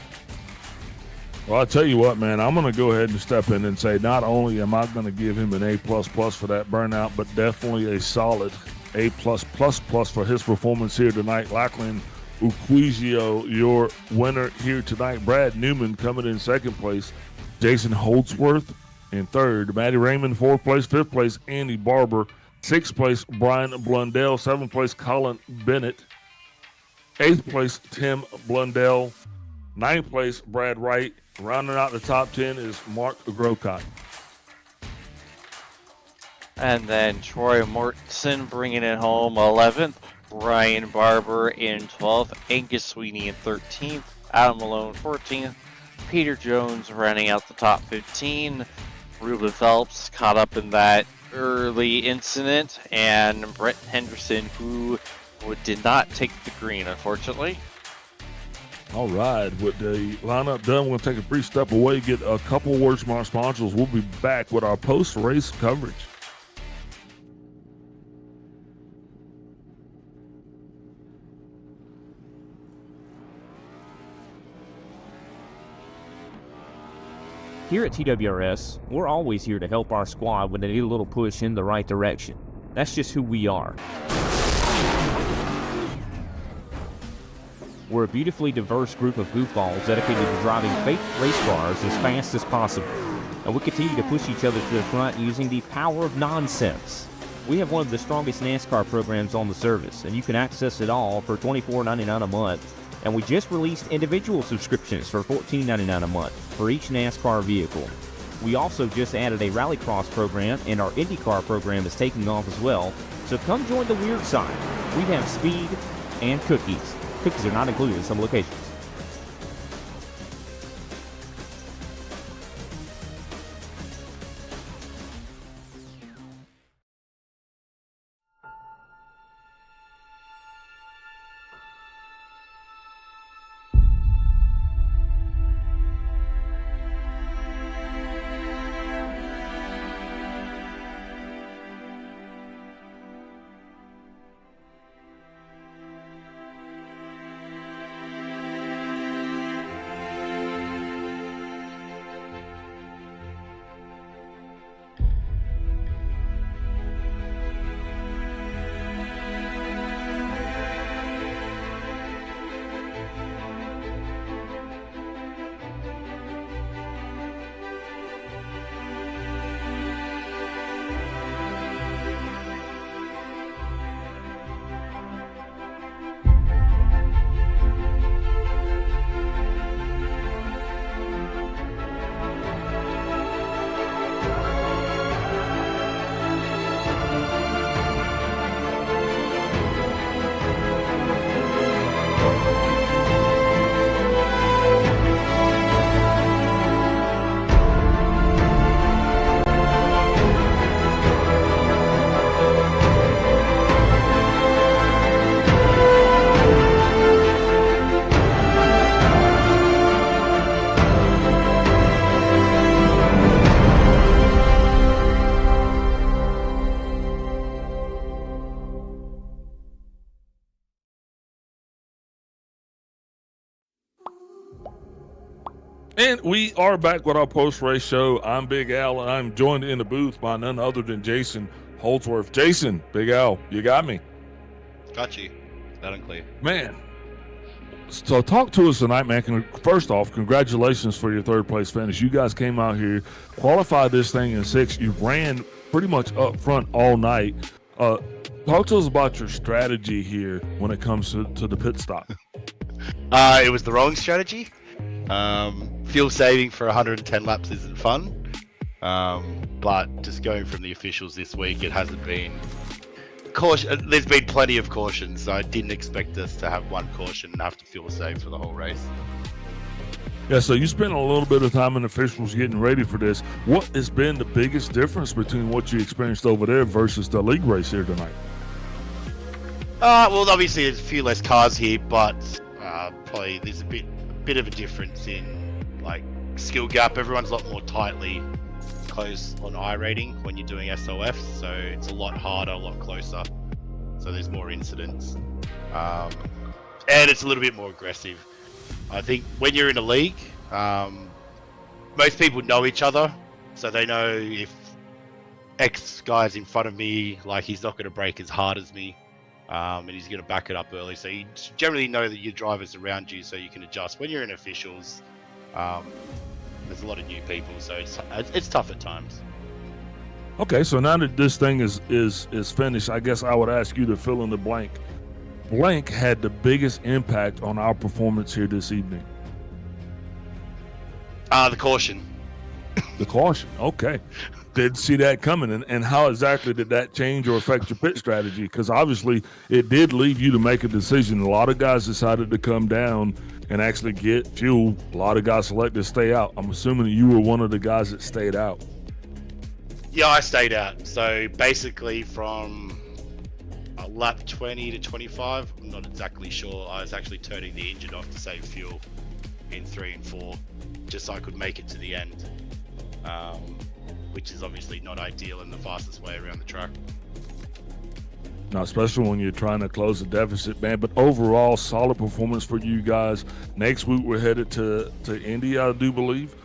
Well, I'll tell you what, man, I'm going to go ahead and step in and say not only am I going to give him an A++ for that burnout, but definitely a solid A+++ for his performance here tonight. Lackland Oquizio, your winner here tonight. Brad Newman coming in second place. Jason Holdsworth in third. Matty Raymond, fourth place. Fifth place, Andy Barber. Sixth place, Brian Blundell. Seventh place, Colin Bennett. Eighth place, Tim Blundell. Ninth place, Brad Wright. Rounding out the top 10 is Mark Grocott. And then Troy Mortensen bringing it home 11th. Brian Barber in 12th. Angus Sweeney in 13th. Adam Malone 14th. Peter Jones running out the top 15. Ruben Phelps caught up in that early incident. And Brett Henderson, who did not take the green, unfortunately. All right, with the lineup done, we're going to take a brief step away, get a couple words from our sponsors. We'll be back with our post-race coverage. Here at TWRS, we're always here to help our squad when they need a little push in the right direction. That's just who we are. We're a beautifully diverse group of goofballs dedicated to driving fake race cars as fast as possible. And we continue to push each other to the front using the power of nonsense. We have one of the strongest NASCAR programs on the service, and you can access it all for $24.99 a month. And we just released individual subscriptions for $14.99 a month for each NASCAR vehicle. We also just added a Rallycross program, and our IndyCar program is taking off as well. So come join the weird side. We have speed and cookies. Cookies are not included in some locations. And we are back with our post-race show. I'm Big Al, and I'm joined in the booth by none other than Jason Holdsworth. Jason, Big Al, you got me? Got you. Loud and clear. Man, so talk to us tonight, man. First off, congratulations for your third place finish. You guys came out here, qualified this thing in 6. You ran pretty much up front all night. Talk to us about your strategy here when it comes to the pit stop. It was the wrong strategy. Fuel saving for 110 laps isn't fun. But just going from the officials this week, it hasn't been caution. There's been plenty of cautions. I didn't expect us to have one caution and have to fuel save for the whole race. Yeah, so you spent a little bit of time in officials getting ready for this. What has been the biggest difference between what you experienced over there versus the league race here tonight? Well, obviously there's a few less cars here, but probably there's a bit of a difference in like skill gap. Everyone's a lot more tightly close on I-rating when you're doing SOF, so it's a lot harder, a lot closer. So there's more incidents, and it's a little bit more aggressive. I think when you're in a league, most people know each other, so they know if X guy's in front of me, like he's not going to brake as hard as me, and he's going to back it up early. So you generally know that your driver's around you, so you can adjust. When you're in officials, there's a lot of new people, so it's tough at times. Okay, so now that this thing is finished, I guess I would ask you to fill in the blank. Blank had the biggest impact on our performance here this evening. The caution. The caution, okay. Didn't see that coming. And how exactly did that change or affect your pit strategy? Because obviously it did leave you to make a decision. A lot of guys decided to come down and actually get fuel. A lot of guys selected to stay out. I'm assuming that you were one of the guys that stayed out. Yeah, I stayed out. So basically from lap 20 to 25, I'm not exactly sure. I was actually turning the engine off to save fuel in 3 and 4, just so I could make it to the end, which is obviously not ideal and the fastest way around the track. Now, especially when you're trying to close the deficit, man. But overall, solid performance for you guys. Next week, we're headed to Indy, I do believe.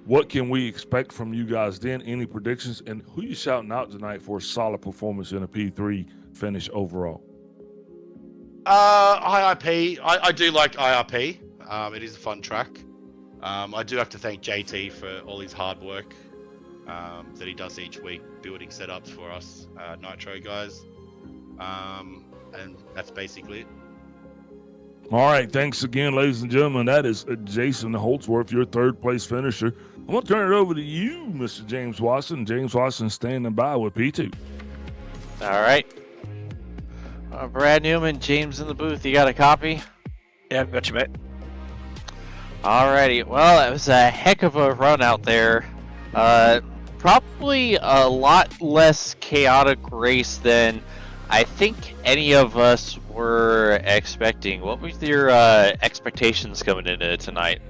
What can we expect from you guys then? Any predictions? And who you shouting out tonight for a solid performance in a P3 finish overall? IRP. I do like IRP. It is a fun track. I do have to thank JT for all his hard work that he does each week, building setups for us Nitro guys. And that's basically it. All right, thanks again, ladies and gentlemen. That is Jason Holdsworth, your third place finisher. I'm going to turn it over to you, Mr. James Watson. James Watson standing by with P2. All right. Brad Newman, James in the booth. You got a copy? Yeah, I've got you, mate. Alrighty. Well, it was a heck of a run out there. Probably a lot less chaotic race than I think any of us were expecting. What was your expectations coming into tonight?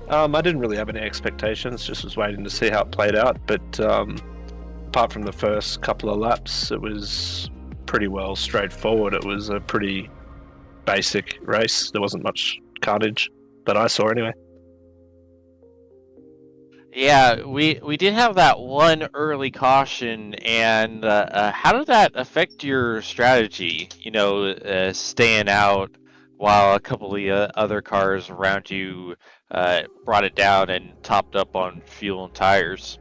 I didn't really have any expectations, just was waiting to see how it played out. But apart from the first couple of laps, it was pretty well straightforward. It was a pretty basic race. There wasn't much carnage that I saw anyway. Yeah, we did have that one early caution, and how did that affect your strategy? You know, staying out while a couple of the other cars around you brought it down and topped up on fuel and tires.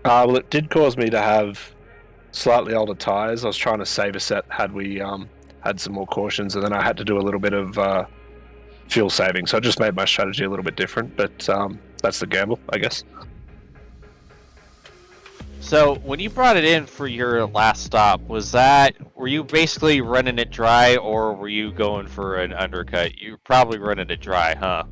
Well, it did cause me to have slightly older tires. I was trying to save a set had we had some more cautions, and then I had to do a little bit of fuel saving. So I just made my strategy a little bit different, but that's the gamble, I guess. So when you brought it in for your last stop, were you basically running it dry, or were you going for an undercut? You were probably running it dry, huh?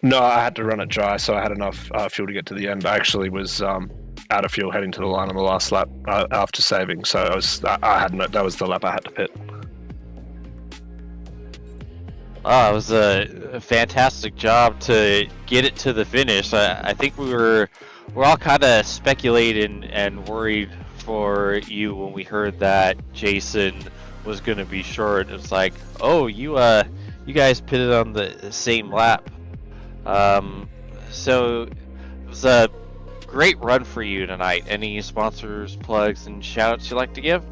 No, I had to run it dry, so I had enough fuel to get to the end. I actually was out of fuel heading to the line on the last lap after saving, so that was the lap I had to pit. Oh, it was a fantastic job to get it to the finish. I think we're all kind of speculating and worried for you when we heard that Jason was going to be short. It's like, oh, you you guys pitted on the same lap. So it was a great run for you tonight. Any sponsors, plugs, and shout-outs you'd like to give?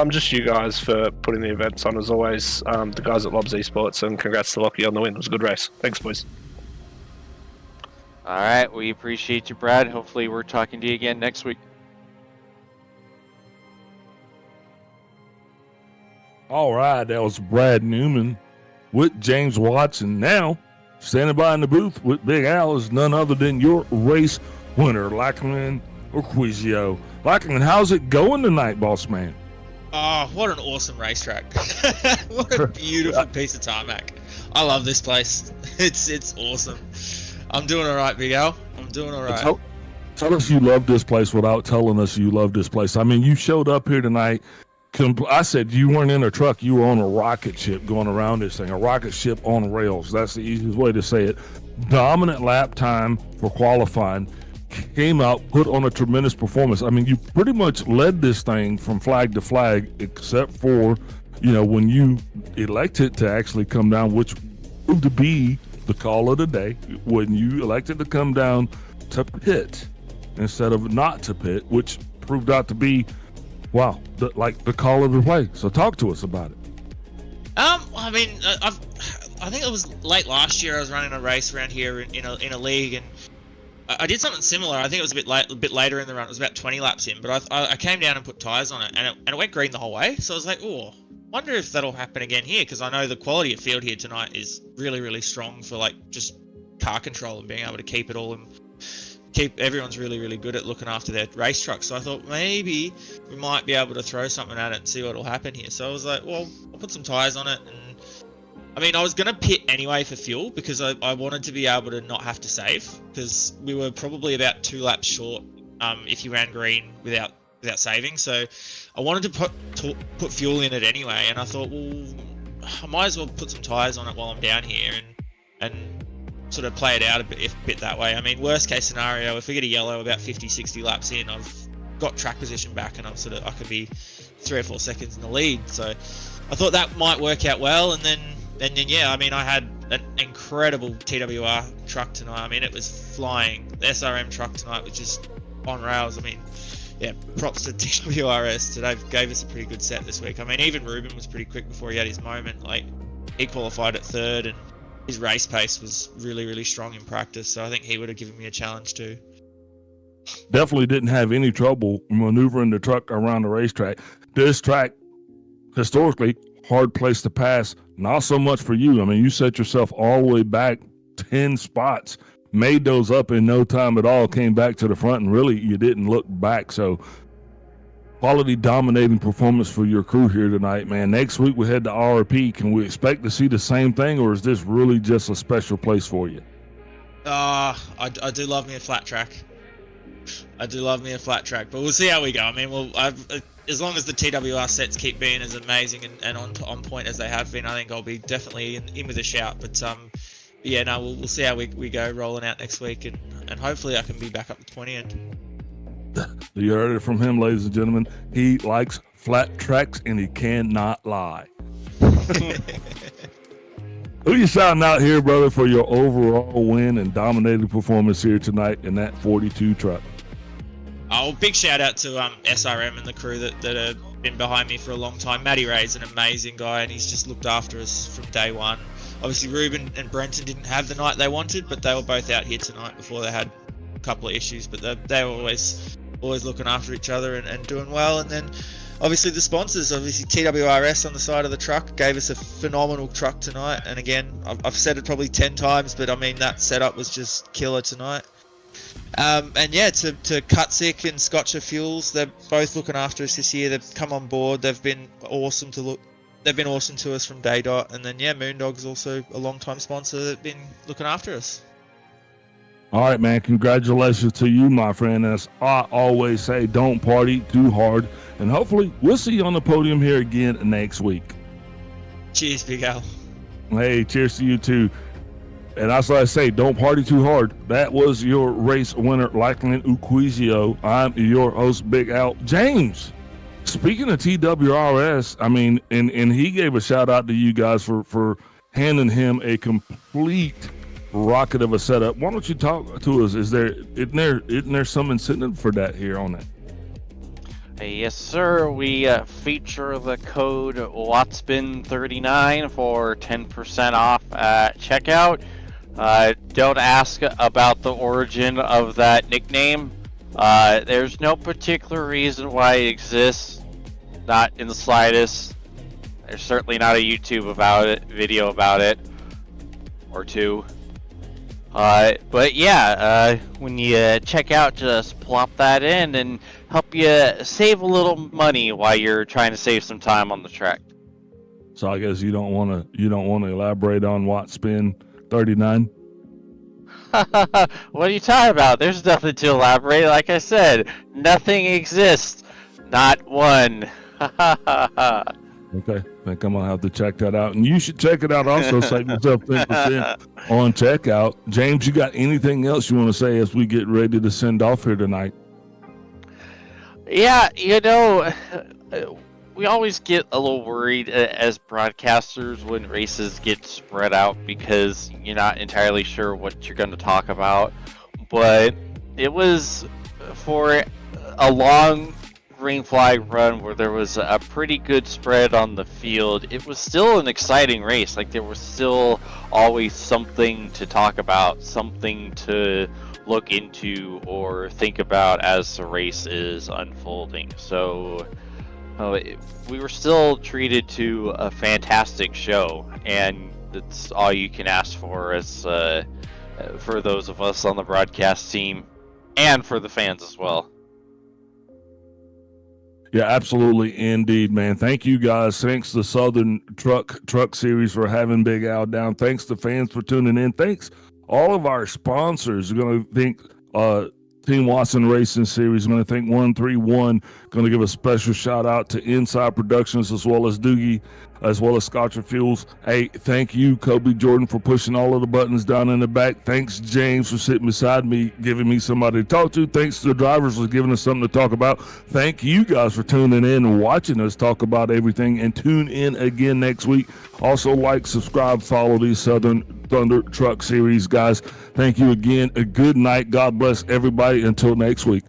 Just you guys for putting the events on as always. The guys at Lobs Esports, and congrats to Lockie on the win. It was a good race. Thanks, boys. All right, we appreciate you, Brad. Hopefully we're talking to you again next week. All right, that was Brad Newman with James Watson. Now, standing by in the booth with Big Al is none other than your race winner, Lachlan Urquizio. Lachlan, how's it going tonight, boss man? Oh, what an awesome racetrack. What a beautiful piece of tarmac. I love this place. It's awesome. I'm doing all right, Big Al. I'm doing all right. Tell us you love this place without telling us you love this place. I mean, you showed up here tonight. I said you weren't in a truck. You were on a rocket ship going around this thing, a rocket ship on rails. That's the easiest way to say it. Dominant lap time for qualifying. Came out, put on a tremendous performance. I mean, you pretty much led this thing from flag to flag, except for, when you elected to actually come down, which proved to be the call of the day, when you elected to come down to pit instead of not to pit, which proved out to be, the call of the play. So talk to us about it. I mean, I think it was late last year. I was running a race around here in a league, and I did something similar. I think it was a bit later in the run. It was about 20 laps in, but I came down and put tyres on it, and it went green the whole way. So I was like, oh, wonder if that'll happen again here, because I know the quality of field here tonight is really, really strong for just car control and being able to keep it all and everyone's really, really good at looking after their race trucks. So I thought maybe we might be able to throw something at it and see what'll happen here. So I was like, well, I'll put some tyres on it. And I mean, I was going to pit anyway for fuel because I wanted to be able to not have to save, because we were probably about 2 laps short if you ran green without saving. So I wanted to put fuel in it anyway, and I thought, well, I might as well put some tyres on it while I'm down here and sort of play it out a bit that way. I mean, worst case scenario, if we get a yellow about 50, 60 laps in, I've got track position back and I could be 3 or 4 seconds in the lead. So I thought that might work out well, and then yeah, I mean, I had an incredible TWR truck tonight. I mean, it was flying. The SRM truck tonight was just on rails. I mean, yeah, props to TWRS. They gave us a pretty good set this week. I mean, even Ruben was pretty quick before he had his moment. He qualified at 3rd, and his race pace was really, really strong in practice. So I think he would have given me a challenge too. Definitely didn't have any trouble maneuvering the truck around the racetrack. This track, historically, hard place to pass. Not so much for you. I mean, you set yourself all the way back 10 spots, made those up in no time at all, came back to the front, and really you didn't look back. So quality dominating performance for your crew here tonight, man. Next week we head to RP. Can we expect to see the same thing, or is this really just a special place for you? I do love me a flat track. But we'll see how we go. I mean, as long as the TWR sets keep being as amazing and on point as they have been, I think I'll be definitely in with a shout. But yeah, no, we'll see how we go rolling out next week, and hopefully I can be back up the 20 end. You heard it from him, ladies and gentlemen. He likes flat tracks, and he cannot lie. Who you shouting out here, brother, for your overall win and dominating performance here tonight in that 42 truck? Oh, big shout out to SRM and the crew that have been behind me for a long time. Matty Ray's an amazing guy, and he's just looked after us from day one. Obviously, Ruben and Brenton didn't have the night they wanted, but they were both out here tonight before they had a couple of issues. But they were always looking after each other and doing well. And then obviously the sponsors, obviously TWRS on the side of the truck gave us a phenomenal truck tonight. And again, I've said it probably 10 times, but I mean, that setup was just killer tonight. And yeah, to Cutsick and Scotcher Fuels, they're both looking after us this year. They've come on board. They've been awesome to us from day dot. And then yeah, Moondog's also a long-time sponsor that's been looking after us. All right, man. Congratulations to you, my friend. As I always say, don't party too hard. And hopefully we'll see you on the podium here again next week. Cheers, Big Al. Hey, cheers to you too. And as I say, don't party too hard. That was your race winner, Lachlan Urquizio. I'm your host, Big Al. James, speaking of TWRS, I mean, and he gave a shout out to you guys for handing him a complete rocket of a setup. Why don't you talk to us? Isn't there some incentive for that here on it? Yes, sir. We feature the code WATSPIN39 for 10% off at checkout. Don't ask about the origin of that nickname. There's no particular reason why it exists. Not in the slightest. There's certainly not a YouTube video about it, or two. But yeah, when you check out, just plop that in and help you save a little money while you're trying to save some time on the track. So I guess you don't want to elaborate on WATSPIN 39. What are you talking about? There's nothing to elaborate. Like I said, nothing exists. Not one. Okay, I think I'm gonna have to check that out, and you should check it out also. Save yourself 10% on checkout. James, you got anything else you want to say as we get ready to send off here tonight? Yeah, we always get a little worried as broadcasters when races get spread out because you're not entirely sure what you're going to talk about. But it was for a long green flag run where there was a pretty good spread on the field. It was still an exciting race. Like, there was still always something to talk about, something to look into or think about as the race is unfolding. So we were still treated to a fantastic show, and that's all you can ask for as for those of us on the broadcast team and for the fans as well. Yeah, absolutely, indeed, man. Thank you, guys. Thanks to Southern Truck Series for having Big Al down. Thanks to fans for tuning in. Thanks all of our sponsors. We're going to thank Team Watson Racing Series. I'm going to thank 131. Going to give a special shout out to Inside Productions as well as Doogie, as well as Scotcher Fuels. Hey, thank you, Kobe Jordan, for pushing all of the buttons down in the back. Thanks, James, for sitting beside me, giving me somebody to talk to. Thanks to the drivers for giving us something to talk about. Thank you guys for tuning in and watching us talk about everything. And tune in again next week. Also, like, subscribe, follow these Southern Thunder Truck Series guys. Thank you again. A good night. God bless everybody. Until next week.